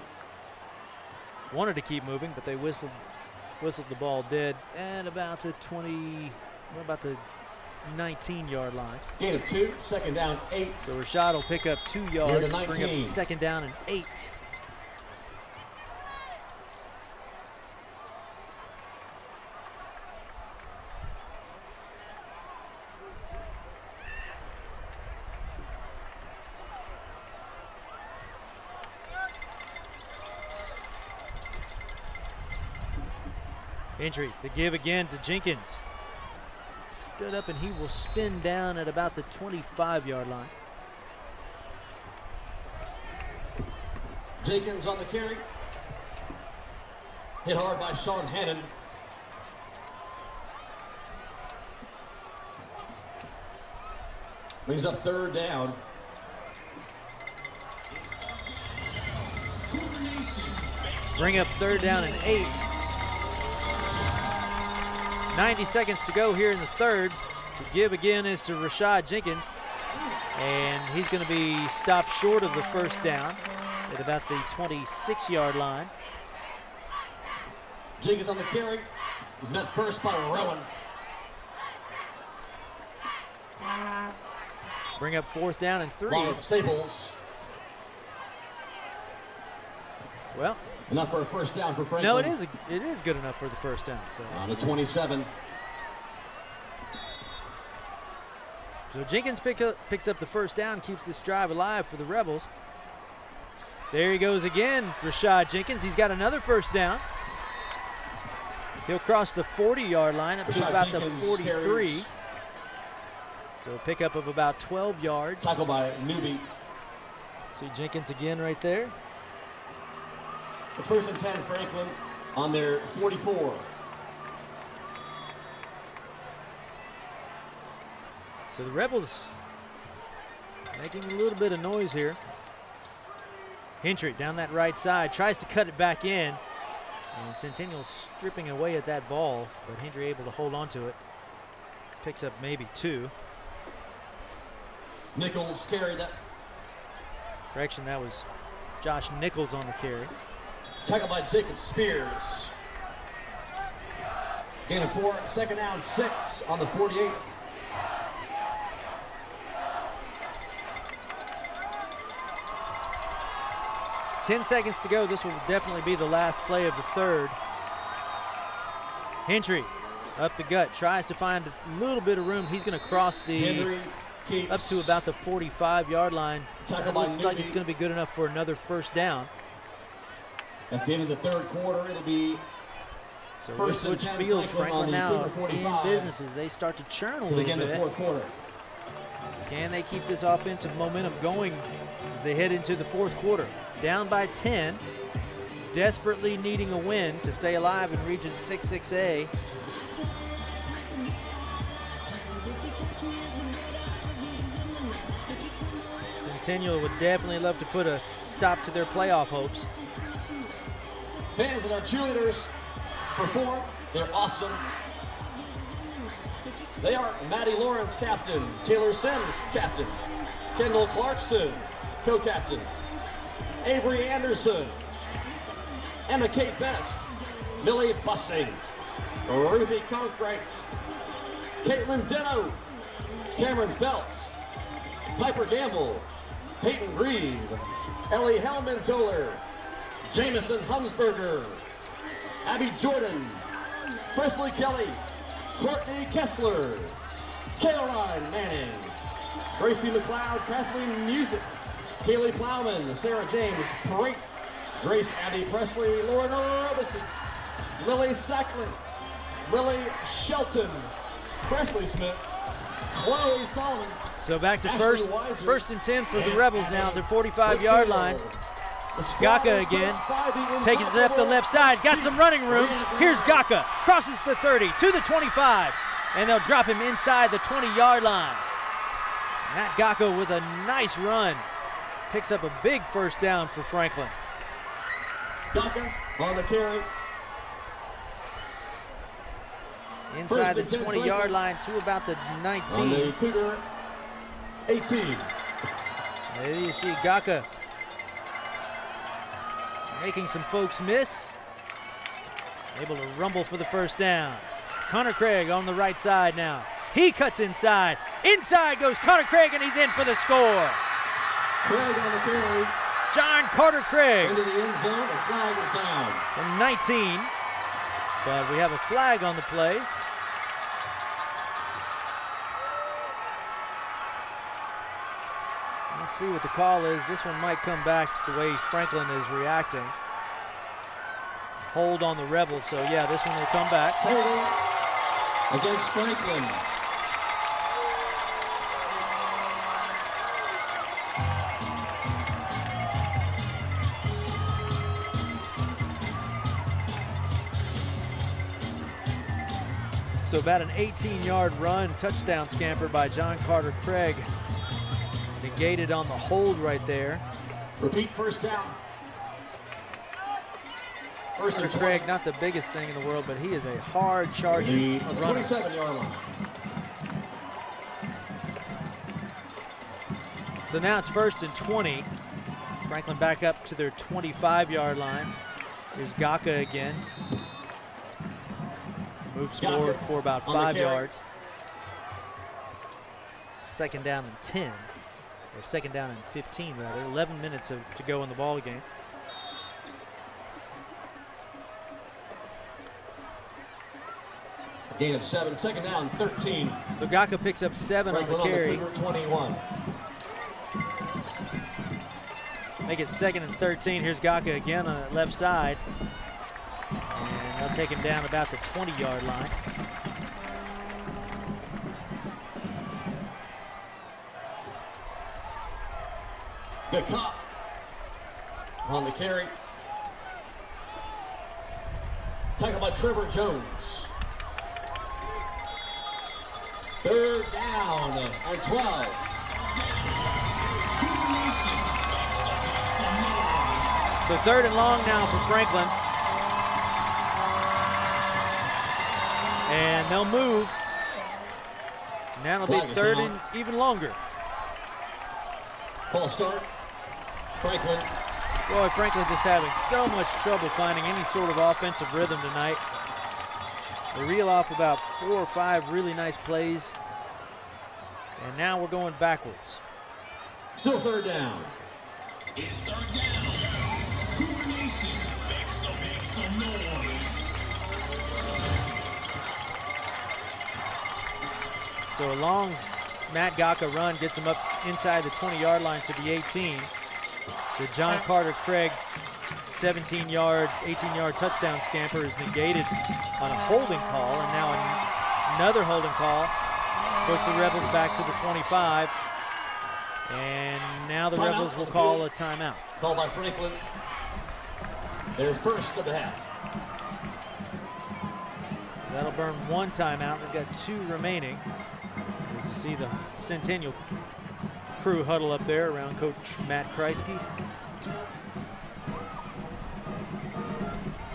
Wanted to keep moving, but they whistled the ball dead at about the 20, what about the 19-yard line. Gain of 2, second down 8. So Rashad will pick up 2 yards, Near the bring up 19. second down and 8. Entry to give again to Jenkins. Stood up and he will spin down at about the 25-yard line. Jenkins on the carry. Hit hard by Sean Hannon. Brings up third down. Bring up third down and 8. 90 seconds to go here in the third. To give again is to Rashad Jenkins. And he's going to be stopped short of the first down at about the 26-yard line. Jenkins on the carry. He's met first by Rowan. Bring up fourth down and 3. Long Staples. Well, enough for a first down for Franklin. no, it is good enough for the first down. So on the 27. So Jenkins picks up the first down, keeps this drive alive for the Rebels. There he goes again, Rashad Jenkins. He's got another first down. He'll cross the 40-yard line up to about the 43. Carries. So a pickup of about 12 yards. Tackled by Newby. See Jenkins again right there. It's first and 10, Franklin on their 44. So the Rebels making a little bit of noise here. Hentry down that right side, tries to cut it back in. And Centennial stripping away at that ball, but Hentry able to hold on to it. Picks up maybe 2. Nichols carried that. Correction, that was Josh Nichols on the carry. Tackled by Jacob Spears. Gain of 4, second down 6 on the 48. Ten seconds to go. This will definitely be the last play of the third. Hentry up the gut, tries to find a little bit of room. He's going to cross the up to about the 45-yard line. It looks like it's going to be good enough for another first down. At the end of the third quarter, it'll be so we switch fields. Franklin now in business as they start to churn a little bit. The fourth quarter. Can they keep this offensive momentum going as they head into the fourth quarter? Down by 10, desperately needing a win to stay alive in Region 6-6A. Centennial would definitely love to put a stop to their playoff hopes. Fans and our cheerleaders perform. They're awesome. They are Maddie Lawrence, captain. Taylor Sims, captain. Kendall Clarkson, co-captain. Avery Anderson. Emma Kate Best. Millie Bussing. Ruthie Conkright. Caitlin Deno. Cameron Phelps. Piper Gamble. Peyton Reed. Ellie Hellman-Zoller. Jamison Humsberger, Abby Jordan, Presley Kelly, Courtney Kessler, Caroline Manning, Gracie McLeod, Kathleen Music, Kaylee Plowman, Sarah James, Parate, Grace Abby Presley, Lauren Robison, Lily Sacklin, Lily Shelton, Presley Smith, Chloe Solomon. So back to first and 10 for the Rebels now, their 45-yard line. Gaka again, takes it up the left side, got some running room. Here's Gaka, crosses the 30 to the 25, and they'll drop him inside the 20-yard line. Matt Gaka with a nice run, picks up a big first down for Franklin. Gaka on the carry. inside the First and 10 20-yard Franklin. line to about the On 19. the Cougar 18. There you see Gaka making some folks miss. Able to rumble for the first down. Connor Craig on the right side now. He cuts inside. Inside goes Connor Craig, and he's in for the score. Craig on the carry. John Carter Craig Into the end zone. The flag is down. from 19. But we have a flag on the play. Let's see what the call is. This one might come back the way Franklin is reacting. Hold on the Rebels, so yeah, this one will come back. Holding against Franklin. So about an 18-yard run, touchdown scamper by John Carter Craig. Negated on the hold right there. Repeat first down. First Carter and Craig, not the biggest thing in the world, but he is a hard charging the runner. 27-yard line. So now it's 1st and 20. Franklin back up to their 25-yard line. Here's Gaka again. Moves Gaka forward for about on the 5 carry. yards. Second down and 10, or second down and 15 rather. 11 minutes to go in the ball game. Gain of 7. Second down, 13. So Gaka picks up 7 on Franklin the carry. Cougar 21. Make it 2nd and 13. Here's Gaka again on the left side. And they'll take him down about the 20-yard line. Kickoff on the carry. Tackled by Trevor Jones. Third down and 12. So 3rd and long now for Franklin. And they'll move. Now it'll Flag be is 3rd down. and even longer. False start. Franklin. Boy, Franklin just having so much trouble finding any sort of offensive rhythm tonight. They reel off about 4 or 5 really nice plays. And now we're going backwards. Still third down. It's third down. Cougar Nation, make some noise. So a long Matt Gaka run gets him up inside the 20-yard line to the 18. The John Carter Craig 17-yard, 18-yard touchdown scamper is negated on a holding call, and now another holding call puts the Rebels back to the 25. And now the Timeout Rebels will on the call field. a timeout. Called by Franklin. Their first of the half. That'll burn 1 timeout. They've got 2 remaining. As you see the Centennial crew huddle up there around Coach Matt Kreisky.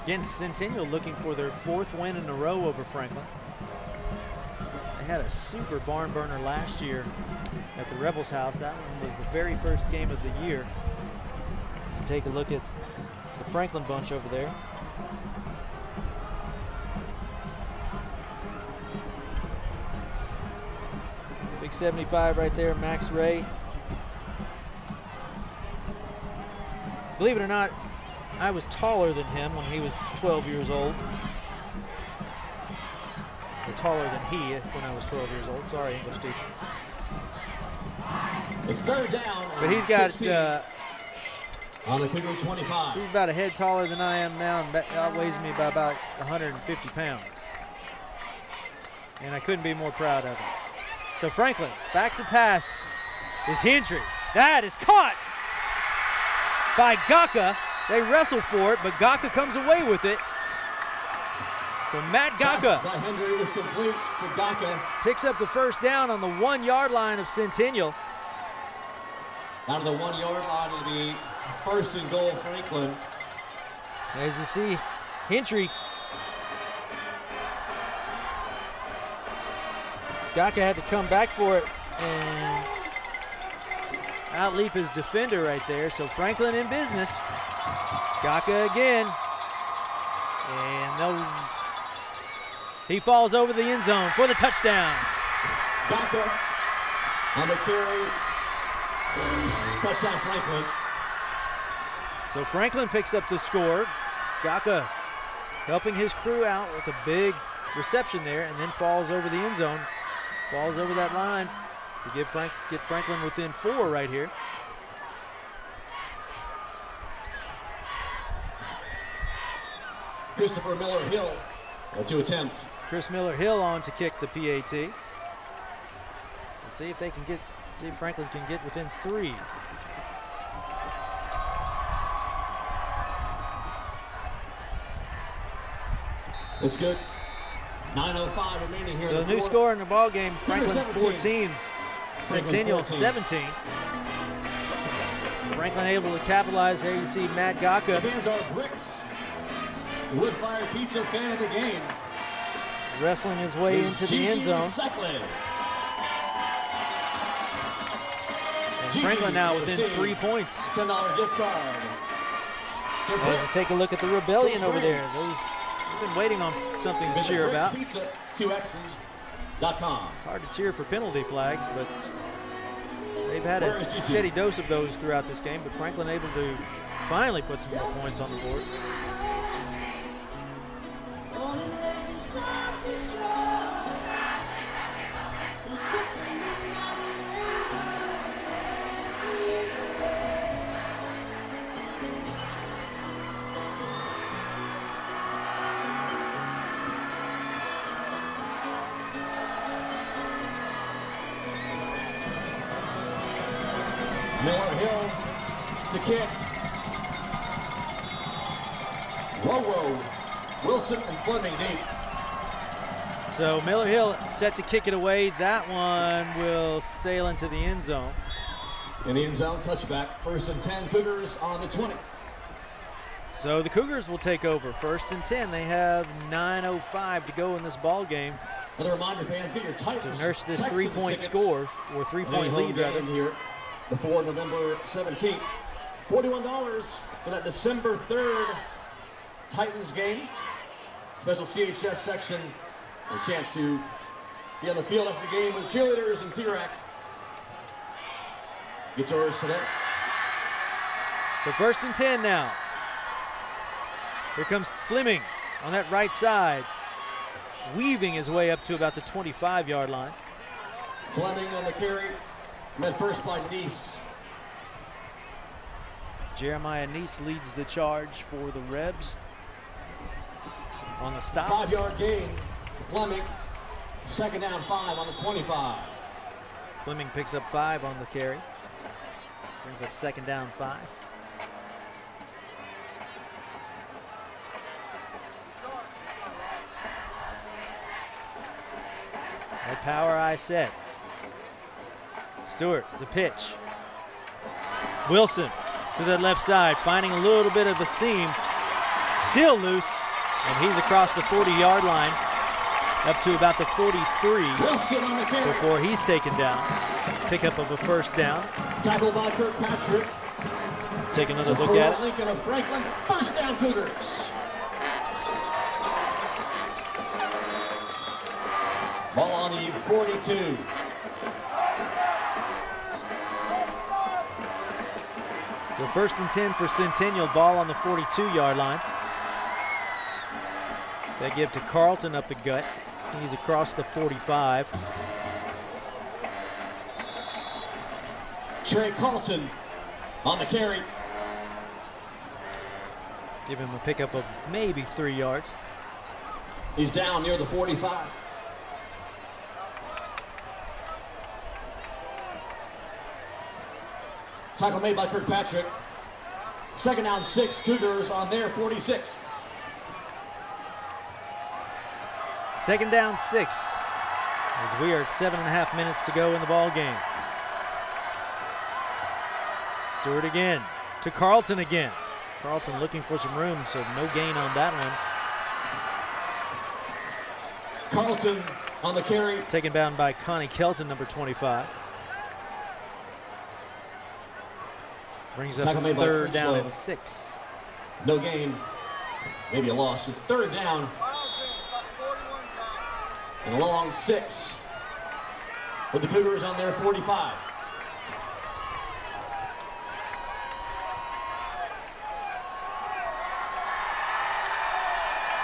Again, Centennial looking for their 4th win in a row over Franklin. They had a super barn burner last year at the Rebels house. That one was the very first game of the year. So take a look at the Franklin bunch over there. Big 75 right there, Max Ray. Believe it or not, I was taller than him when he was 12 years old. Or taller than he when I was 12 years old. Sorry, English teacher. It's third down. But he's got, 16 on the Cougar 25. he's about a head taller than I am now and outweighs me by about 150 pounds. And I couldn't be more proud of him. So Franklin, back to pass is Hendry. That is caught by Gaka. They wrestle for it, but Gaka comes away with it. So Matt Gaka Pass by Henry was complete to Gaka. picks up the first down on the 1-yard line of Centennial. Down to the 1-yard line of the first and goal, Franklin. As you see, Hendry Gaka had to come back for it and outleap his defender right there. So Franklin in business. Gaka again. And he falls over the end zone for the touchdown. Gaka on the carry. Touchdown Franklin. So Franklin picks up the score. Gaka helping his crew out with a big reception there, and then falls over the end zone. Falls over that line to get Franklin within 4 right here. Christopher Miller Hill to attempt. Chris Miller Hill on to kick the PAT. Let's see if they can see if Franklin can get within 3. It's good. 9:05 remaining here. So the new score in the ball game: Franklin 14, Centennial 17. Franklin able to capitalize. There you see Matt Gaka. Fans are Bricks. Wood-fired pizza fan of the game. Wrestling his way into the end zone. And Franklin now within 3 points. $10 gift card. Let's take a look at the rebellion over there. We've been waiting on something to cheer about. Pizza2x's.com. It's hard to cheer for penalty flags, but they've had a steady dose of those throughout this game. But Franklin able to finally put some more points on the board. Miller Hill, the kick. Rowe, Wilson, and Fleming deep. So Miller Hill set to kick it away. That one will sail into the end zone. In the end zone, touchback. 1st and 10, Cougars on the 20. So the Cougars will take over. 1st and 10. They have 9:05 to go in this ball game. Another reminder, fans, get your Titans to nurse this Texans 3-point tickets. score, or 3-point lead rather. Here before November 17th. $41 for that December 3rd Titans game. Special CHS section. A chance to be on the field after the game with cheerleaders and T-Rack. Get yours today. So 1st and 10 now. Here comes Fleming on that right side, weaving his way up to about the 25-yard line. Fleming on the carry, met first by Neese. Jeremiah Neese leads the charge for the Rebs. On the stop. 5-yard gain, Fleming. 2nd down 5 on the 25. Fleming picks up 5 on the carry. Brings up 2nd down 5. That power eye set. Stewart, the pitch. Wilson to the left side, finding a little bit of a seam. Still loose, and he's across the 40-yard line, up to about the 43 before he's taken down. Pickup of a 1st down. Tackled by Kirkpatrick. Take another look at it. Lincoln of Franklin, 1st down Cougars. Ball on the 42. So 1st and 10 for Centennial, ball on the 42-yard line. They give to Carlton up the gut. He's across the 45. Trey Carlton on the carry. Give him a pickup of maybe 3 yards. He's down near the 45. Tackle made by Kirkpatrick. 2nd down 6, Cougars on their 46. 2nd down 6, as we are at 7.5 minutes to go in the ball game. Stewart again to Carlton again. Carlton looking for some room, so no gain on that one. Carlton on the carry. Taken down by Connie Kelton, number 25. Brings up Tackle a made by third down Critchlow. and 6. No gain, maybe a loss. It's third down. And a long 6 for the Cougars on their 45.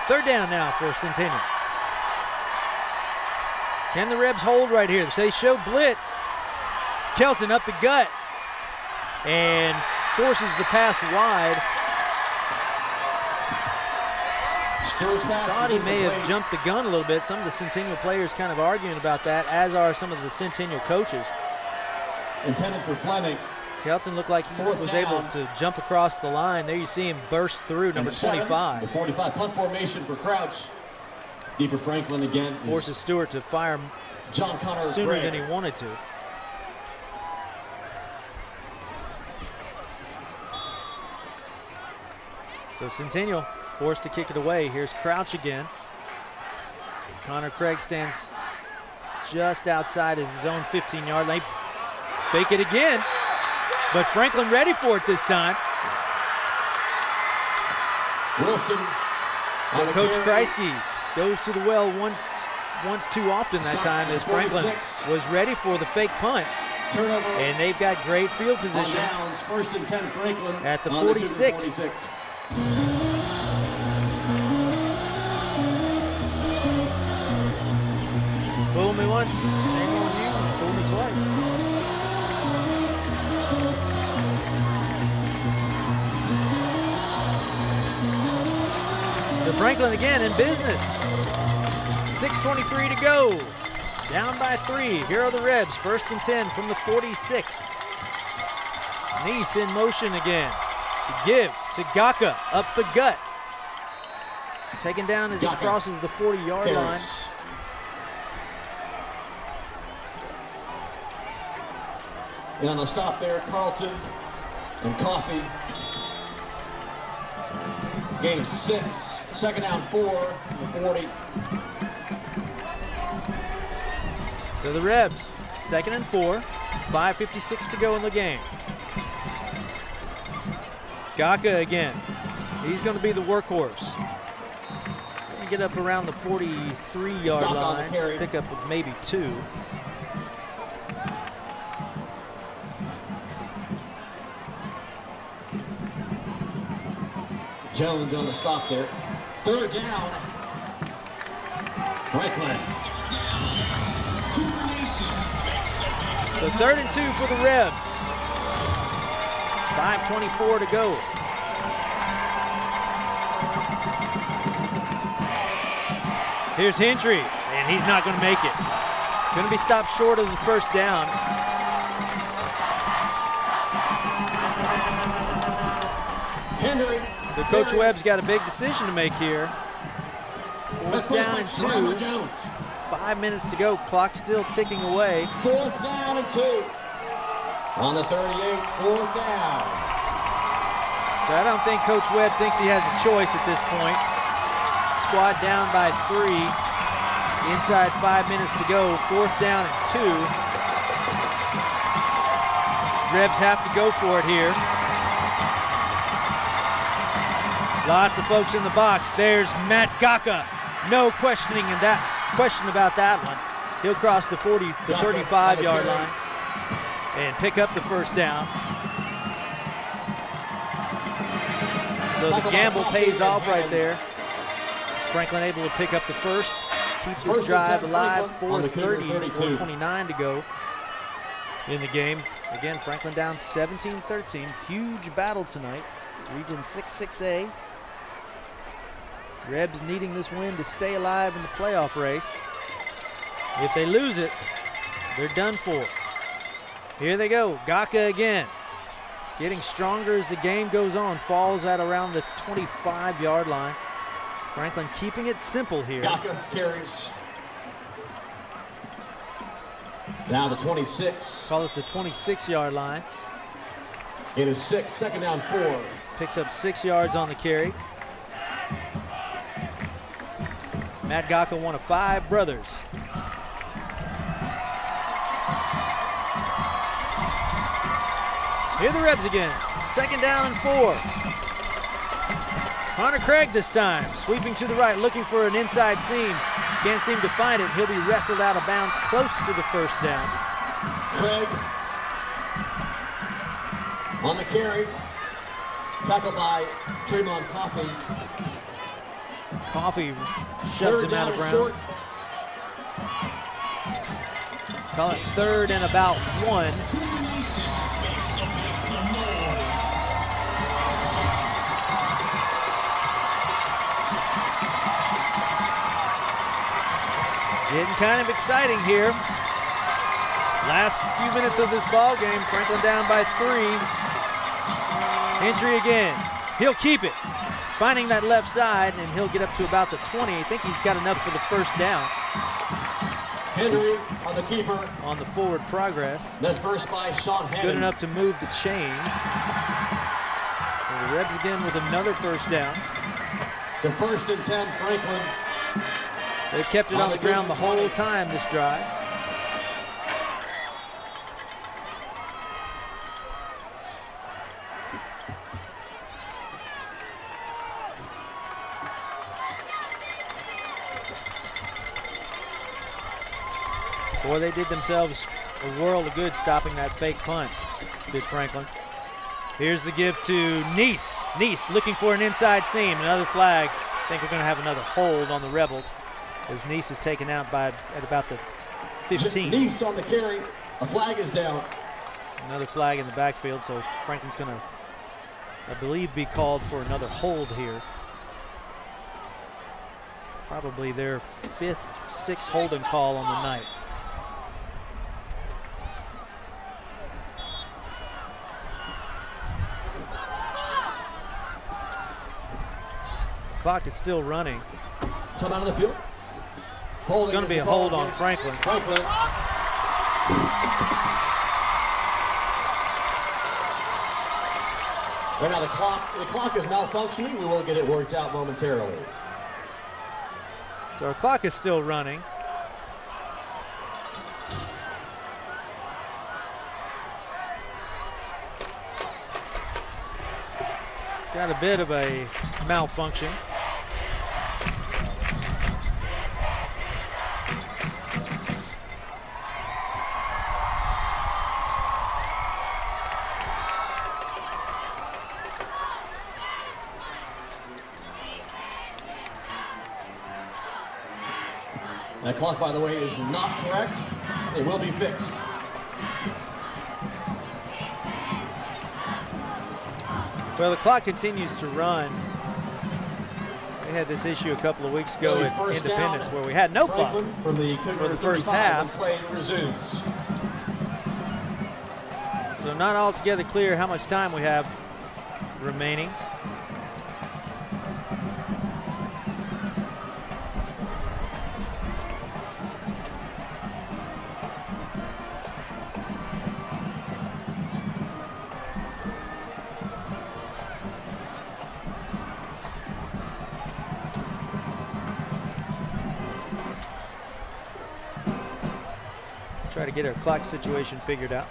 Third down now for Centennial. Can the Rebs hold right here? They show blitz. Kelton up the gut and forces the pass wide. Thought he may have jumped the gun a little bit. Some of the Centennial players kind of arguing about that, as are some of the Centennial coaches. Intended for Fleming. Kelton looked like he was able to jump across the line. There you see him burst through, number 25. The 45 punt formation for Crouch. Deep for Franklin again. Forces Stewart to fire John Connor sooner than he wanted to. So Centennial forced to kick it away. Here's Crouch again. Connor Craig stands just outside of his own 15-yard lane. Fake it again, but Franklin ready for it this time. Wilson. So Coach Kreisky goes to the well once too often that time, as Franklin was ready for the fake punt. Turnover. And they've got great field position Downs, 1st and 10 Franklin at the 46. Fool me once, shame on you, fool me twice. So Franklin again in business. 6:23 to go. Down by 3. Here are the Rebs. 1st and 10 from the 46. Nice in motion again. To give to Gaka up the gut. Taken down as he crosses the 40-yard line. And on the stop there, Carlton and Coffee. Gain of 6. 2nd down 4 from the 40. So the Rebs, 2nd and 4, 5:56 to go in the game. Gaka again. He's going to be the workhorse. Gonna get up around the 43-yard line. Pick up of maybe 2. Jones on the stop there. 3rd down. Franklin. So 3rd and 2 for the Rebs. 5:24 to go. Here's Hendry, and he's not going to make it. Going to be stopped short of the 1st down. Henry. So Coach Webb's got a big decision to make here. 4th down and 2. 5 minutes to go. Clock still ticking away. 4th down and 2. On the 38, 4th down. So I don't think Coach Webb thinks he has a choice at this point. Squad down by 3. Inside 5 minutes to go. 4th down and 2. Rebs have to go for it here. Lots of folks in the box. There's Matt Gaka. No question about that one. He'll cross the 35-yard line and pick up the 1st down. So the gamble pays off right there. Franklin able to pick up the 1st. Keeps his drive alive. 4:30, 4:29 to go in the game. Again, Franklin down 17-13. Huge battle tonight. Region 6-6A. Rebs needing this win to stay alive in the playoff race. If they lose it, they're done for. Here they go. Gaka again. Getting stronger as the game goes on. Falls at around the 25-yard line. Franklin keeping it simple here. Gaka carries. Now the 26. Call it the 26-yard line. It is 6, 2nd down 4. Picks up 6 yards on the carry. Matt Gockel, one of 5 brothers. Here are the Rebs again. 2nd down and 4. Connor Craig this time, sweeping to the right, looking for an inside seam. Can't seem to find it. He'll be wrestled out of bounds close to the 1st down. Craig on the carry. Tackled by Tremont Coffey. Coffey shoves him out of bounds. Call it 3rd and about 1. Getting kind of exciting here. Last few minutes of this ball game, Franklin down by 3. Entry again. He'll keep it. Finding that left side, and he'll get up to about the 20. I think he's got enough for the 1st down. Henry on the keeper. On the forward progress. That first by Sean Hannon. Good enough to move the chains. So the Rebs again with another 1st down. So 1st and 10, Franklin. They've kept it on the ground the whole time this drive. Boy, they did themselves a world of good stopping that fake punt, did Franklin. Here's the give to Neese. Neese looking for an inside seam, another flag. I think we're going to have another hold on the Rebels as Neese is taken out at about the 15. Neese on the carry. A flag is down. Another flag in the backfield, so Franklin's going to, I believe, be called for another hold here. Probably their 5th, 6th holding call on the night. Clock is still running. Come out of the field. It's going to be a hold on Franklin. Franklin. Right now the clock is malfunctioning. We will get it worked out momentarily. So our clock is still running. Got a bit of a malfunction. That clock, by the way, is not correct. It will be fixed. Well, the clock continues to run. We had this issue a couple of weeks ago at Independence where we had no clock for the 1st half. Play resumes. So not altogether clear how much time we have remaining. Try to get our clock situation figured out.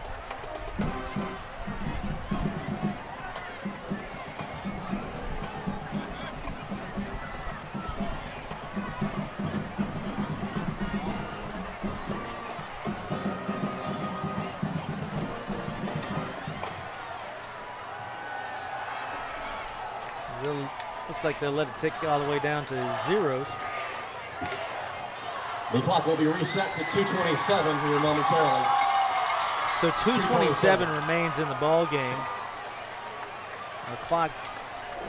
Looks like they'll let it tick all the way down to zeros. The clock will be reset to 2:27 here momentarily. So 2:27 remains in the ball game. The clock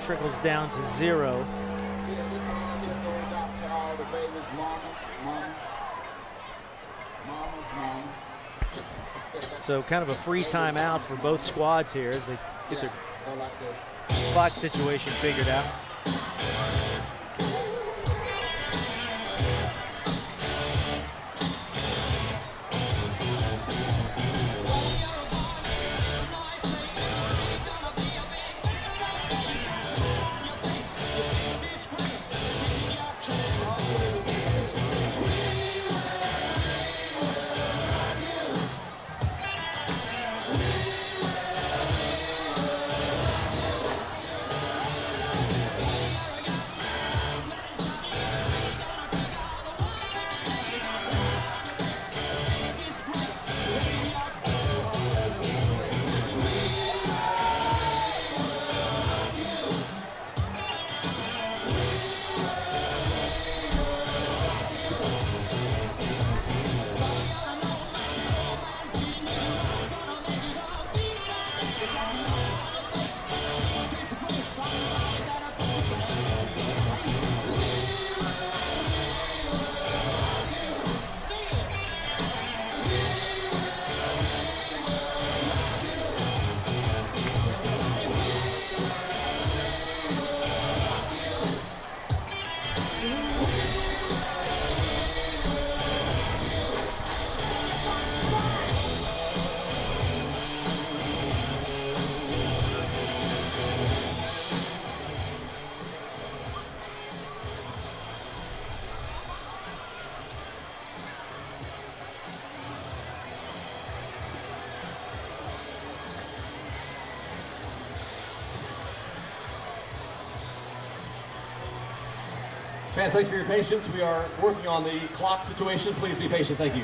trickles down to 0. Yeah, this one here goes out to all the babies, mamas. So kind of a free timeout for both squads here as they get their clock situation figured out. Fans, thanks for your patience. We are working on the clock situation. Please be patient. Thank you.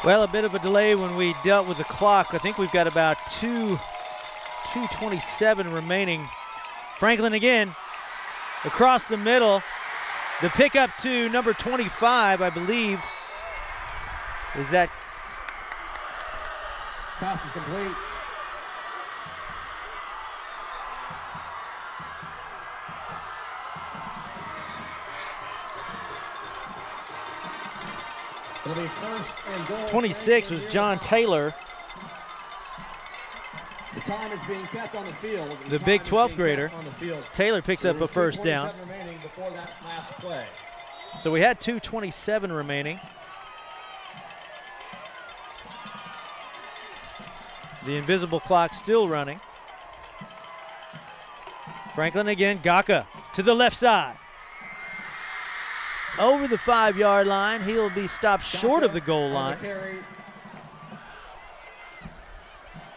Well, a bit of a delay when we dealt with the clock. I think we've got about 2:27 remaining. Franklin again across the middle. The pickup to number 25, I believe, is that. Pass is complete. It'll be first and goal. 26 was John Taylor, The time is being kept on the field. the big 12th grader. Taylor picks up a first down. Remaining before that last play. So we had 2:27 remaining. The invisible clock still running. Franklin again, Gaka to the left side. Over the 5-yard line. He'll be stopped short of the goal line.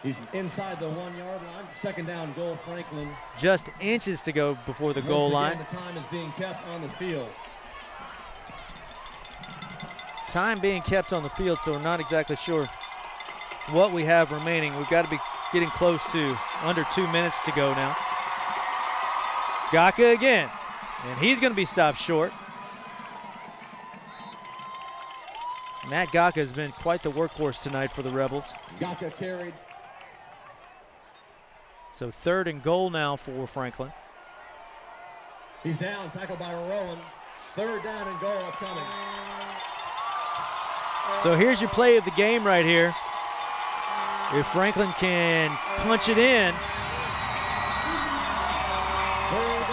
He's inside the 1-yard line. Second down goal, Franklin. Just inches to go before the goal line. The time is being kept on the field. Time being kept on the field, so we're not exactly sure what we have remaining. We've got to be getting close to under 2 minutes to go now. Gaka again, and he's going to be stopped short. Matt Gaka has been quite the workhorse tonight for the Rebels. Gaka carried. So 3rd and goal now for Franklin. He's down, tackled by Rowan. 3rd down and goal upcoming. So here's your play of the game right here. If Franklin can punch it in,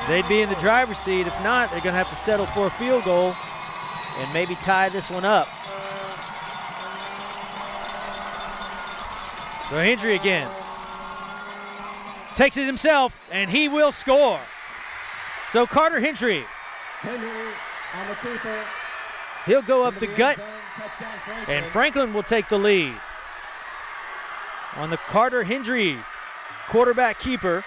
they'd be in the driver's seat. If not, they're going to have to settle for a field goal and maybe tie this one up. So Hendry again. Takes it himself, and he will score. So Carter Hendry. Henry on the keeper. He'll go up the gut, and Franklin will take the lead. On the Carter Hendry quarterback keeper.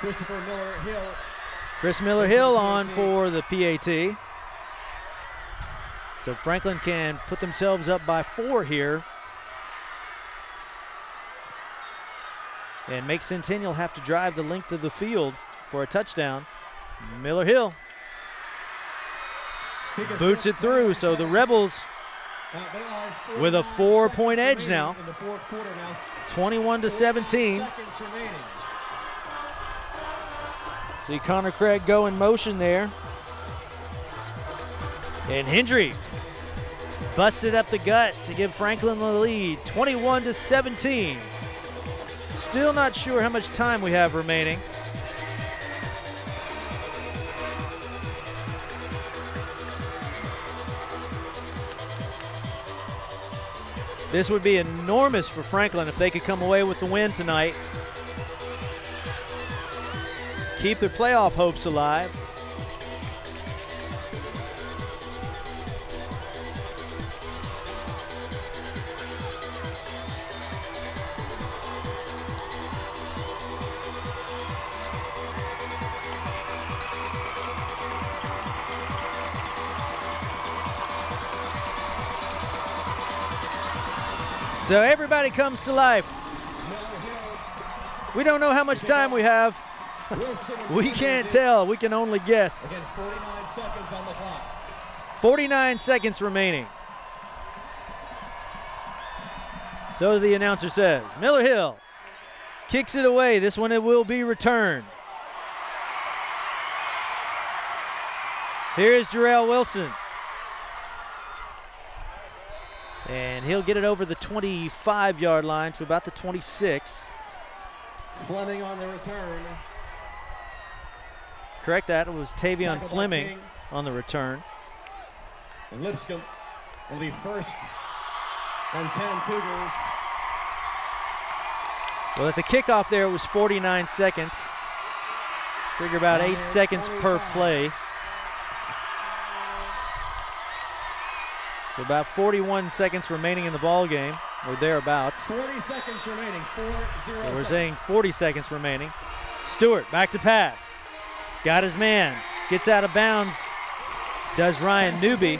Christopher Miller Hill. Chris Miller Hill on for the PAT. So Franklin can put themselves up by 4 here and make Centennial have to drive the length of the field for a touchdown. Miller Hill boots it through, so the Rebels with a 4-point edge now, 21-17. See Connor Craig go in motion there. And Hendry busted up the gut to give Franklin the lead, 21-17. Still not sure how much time we have remaining. This would be enormous for Franklin if they could come away with the win tonight. Keep their playoff hopes alive. So everybody comes to life. We don't know how much time we have. We can't tell. We can only guess. Again, 49 seconds on the clock. 49 seconds remaining. So the announcer says, Miller Hill kicks it away. This one it will be returned. Here's Jarrell Wilson. And he'll get it over the 25-yard line to about the 26. Fleming on the return. Correct that. It was Tavion Fleming on the return. And Lipscomb will be first and 10 Cougars. Well, at the kickoff there, it was 49 seconds. Figure about 8 seconds per play. So about 41 seconds remaining in the ball game, or thereabouts. 40 seconds remaining, 4-0. So we're saying 40 seconds remaining. Stewart back to pass. Got his man. Gets out of bounds. Does Ryan Newby.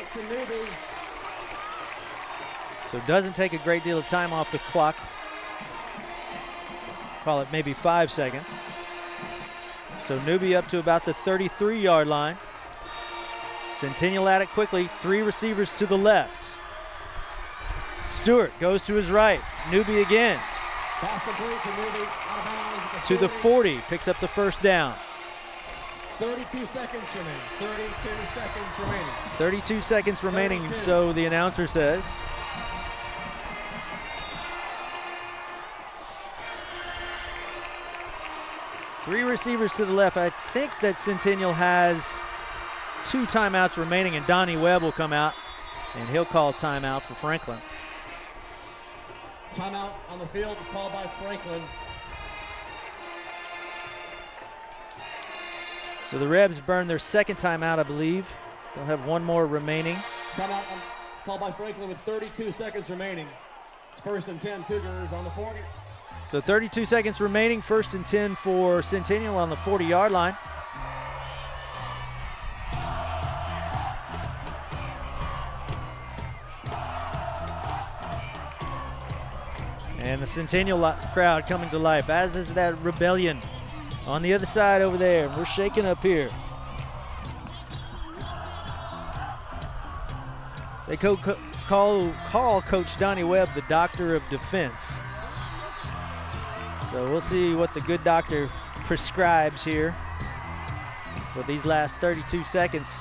So doesn't take a great deal of time off the clock. Call it maybe 5 seconds. So Newby up to about the 33-yard line. Centennial at it quickly. 3 receivers to the left. Stewart goes to his right. Newby again. To the 40. Picks up the first down. 32 seconds remaining. 32 seconds remaining. 32 seconds remaining, 32. So the announcer says. Three receivers to the left. I think that Centennial has 2 timeouts remaining, and Donnie Webb will come out, and he'll call timeout for Franklin. Timeout on the field called by Franklin. So the Rebs burned their second timeout, I believe. They'll have 1 more remaining. Timeout called by Franklin with 32 seconds remaining. It's first and 10 Cougars on the 40. So 32 seconds remaining, 1st and 10 for Centennial on the 40-yard line. And the Centennial crowd coming to life, as is that Rebellion on the other side over there. We're shaking up here. They call Coach Donnie Webb the doctor of defense. So we'll see what the good doctor prescribes here for these last 32 seconds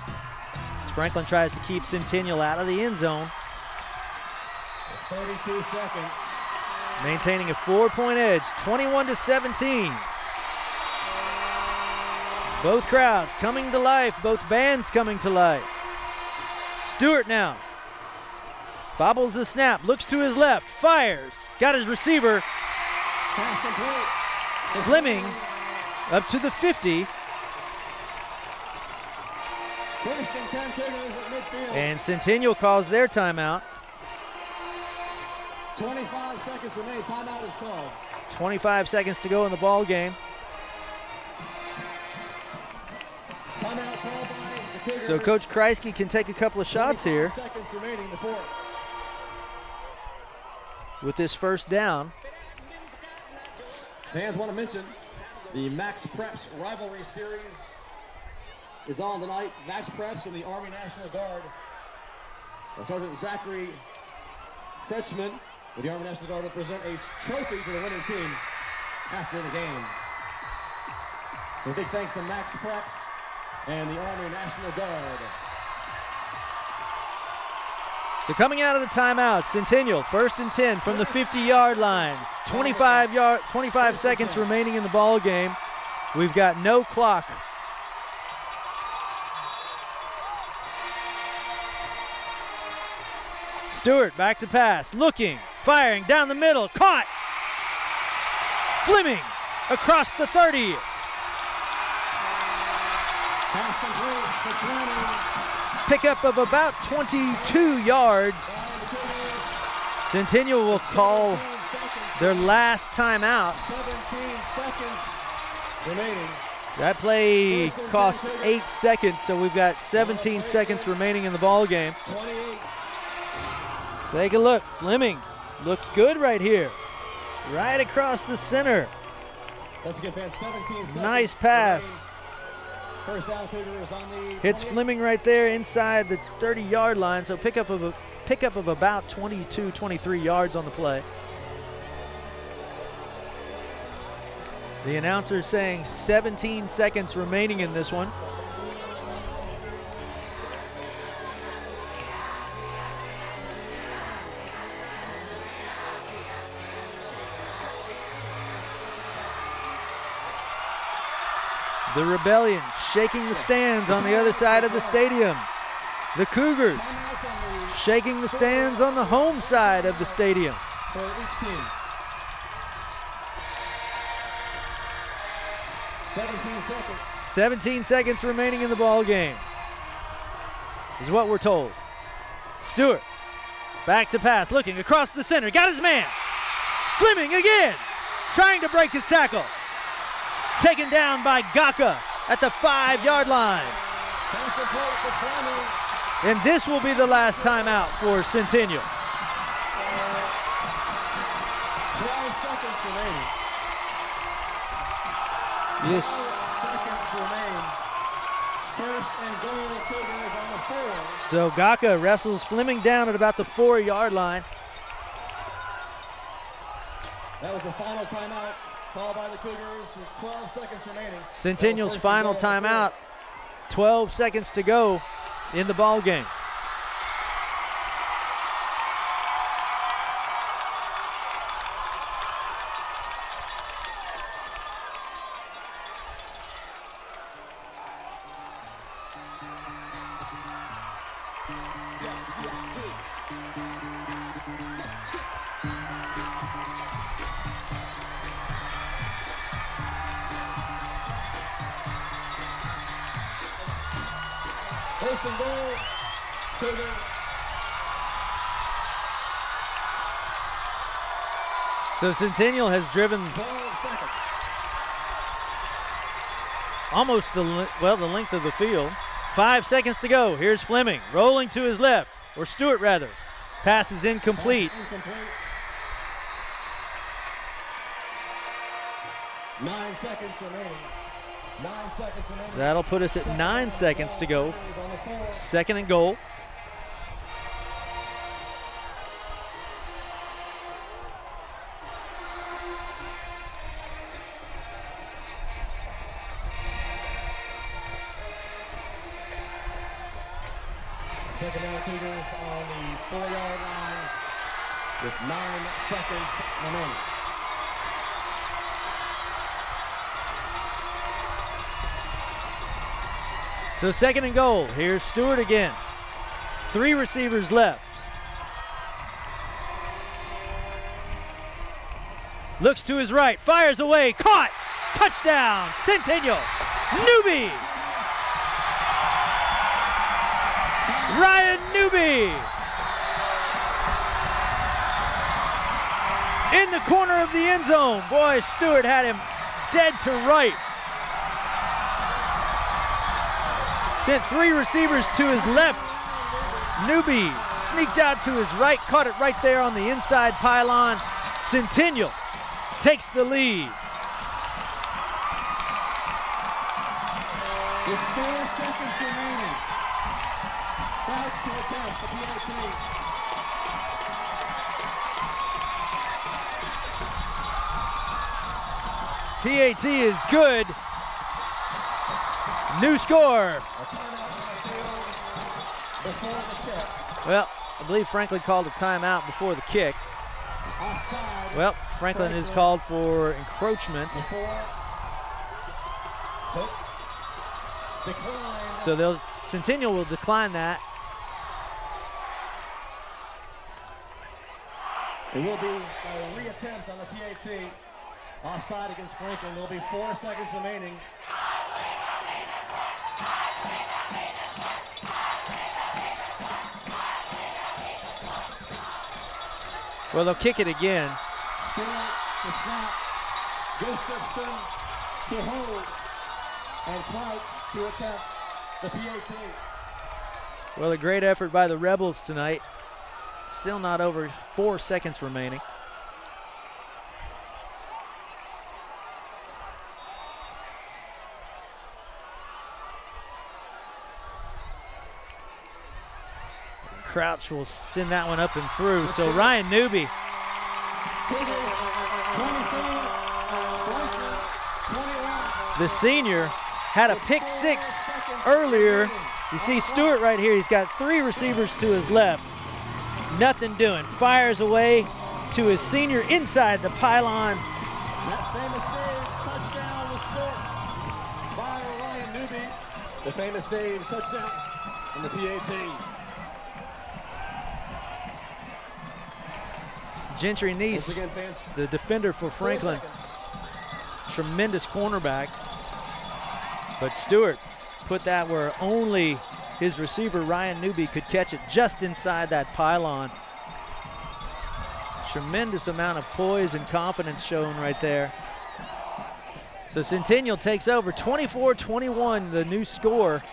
as Franklin tries to keep Centennial out of the end zone. 32 seconds. Maintaining a 4-point edge, 21-17. Both crowds coming to life, both bands coming to life. Stewart now. Bobbles the snap, looks to his left, fires, got his receiver. Fleming up to the 50. And Centennial calls their timeout. 25 seconds remain. Timeout is called. 25 seconds to go in the ball game. Timeout called by the Cougars. So Coach Kreisky can take a couple of shots here Seconds remaining in the fourth. with this first down. Fans want to mention the Max Preps rivalry series is on tonight. Max Preps and the Army National Guard. Sergeant Zachary Kretschmann with the Army National Guard will present a trophy to the winning team after the game. So a big thanks to Max Preps and the Army National Guard. So coming out of the timeout, Centennial 1st and 10 from the 50-yard line. 25 seconds remaining in the ball game. We've got no clock. Stewart back to pass, looking, firing down the middle, caught. Fleming across the 30. Pickup of about 22 yards. Centennial will call their last timeout. 17 seconds remaining. That play costs 8 seconds, so we've got 17 seconds remaining in the ball game. 28. Take a look. Fleming looked good right here. Right across the center. Let's get that 17 seconds. Nice pass. remaining. First down, Cougars on the Hits 28. Fleming right there inside the 30-yard line, so pickup of about 22, 23 yards on the play. The announcer saying 17 seconds remaining in this one. The Rebellion shaking the stands on the other side of the stadium. The Cougars shaking the stands on the home side of the stadium. For each team. 17 seconds. 17 seconds remaining in the ball game is what we're told. Stewart back to pass, looking across the center, got his man. Fleming again, trying to break his tackle. Taken down by Gaka at the 5-yard line. And this will be the last timeout for Centennial. 12 seconds remaining. Yes. 12 seconds remain. First and goal, Cougars on the 4. So Gaka wrestles Fleming down at about the 4-yard line. That was the final timeout called by the Cougars with 12 seconds remaining. Centennial's First and final goal on the timeout. 12 seconds to go in the ball game. First and goal, Cougars. So Centennial has driven 12 seconds. almost the length of the field. 5 seconds to go. Here's Fleming rolling to his left, or Stewart rather. Pass is incomplete. Incomplete. 9 seconds remaining. 9 seconds remaining. That'll put us at 9 seconds to go. Second and goal. Second down Cougars on the 4-yard line with 9 seconds remaining. So second and goal. Here's Stewart again. 3 receivers left. Looks to his right, fires away, caught! Touchdown, Centennial! Newby! Ryan Newby! In the corner of the end zone. Boy, Stewart had him dead to right. Sent 3 receivers to his left. Newby sneaked out to his right, caught it right there on the inside pylon. Centennial takes the lead. With 4 seconds remaining. Crouch to attempt the PAT. PAT is good. New score. Before the kick. Well, I believe Franklin called a timeout before the kick. Offside. Well, Franklin is called for encroachment. Before. Decline. So Centennial will decline that. It will be a reattempt on the PAT. Offside against Franklin. There'll be 4 seconds remaining. Well, they'll kick it again. Stewart to snap. Gustafson to hold. And Crouch to attempt the PAT. Well, a great effort by the Rebels tonight. Still not over 4 seconds remaining. Crouch will send that one up and through. So Ryan Newby. The senior had a pick 6 earlier. You see Stewart right here. He's got 3 receivers to his left. Nothing doing. Fires away to his senior inside the pylon. That famous Dave's touchdown was scored by Ryan Newby. The famous Dave's touchdown in the PAT. Gentry Neese, Once again, fans, the defender for 4 Franklin. seconds. Tremendous cornerback. But Stewart put that where only his receiver Ryan Newby could catch it, just inside that pylon. Tremendous amount of poise and confidence shown right there. So Centennial takes over 24-21, the new score,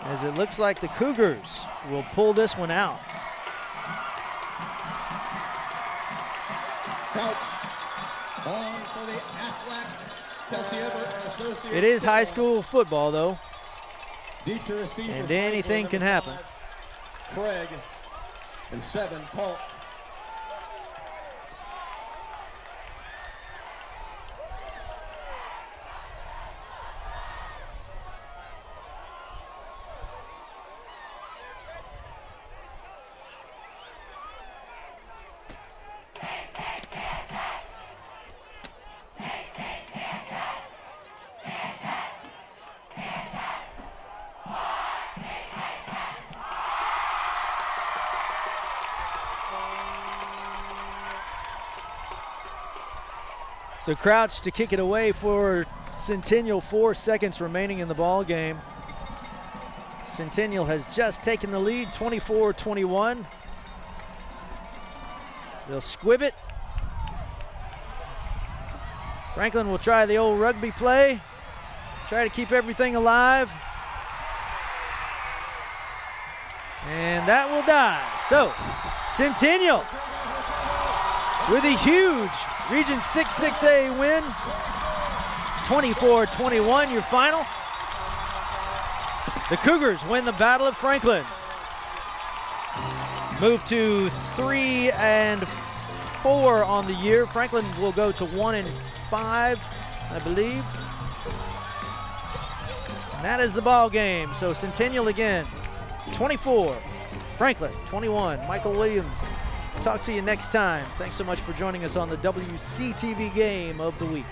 as it looks like the Cougars will pull this one out. Crouch on for the Aflac Kelsey Everett Associates. It is high school football though, Deep to receive and for anything Franklin, can happen. 5, Craig, and 7, Polk. So Crouch to kick it away for Centennial, 4 seconds remaining in the ball game. Centennial has just taken the lead, 24-21. They'll squib it Franklin will try the old rugby play, try to keep everything alive. And that will die. So, Centennial with a huge Region 6-6A win. 24-21, your final. The Cougars win the Battle of Franklin. Move to 3-4 on the year. Franklin will go to 1-5, I believe. And that is the ball game. So Centennial again, 24. Franklin, 21. Michael Williams. Talk to you next time. Thanks so much for joining us on the WCTV Game of the Week.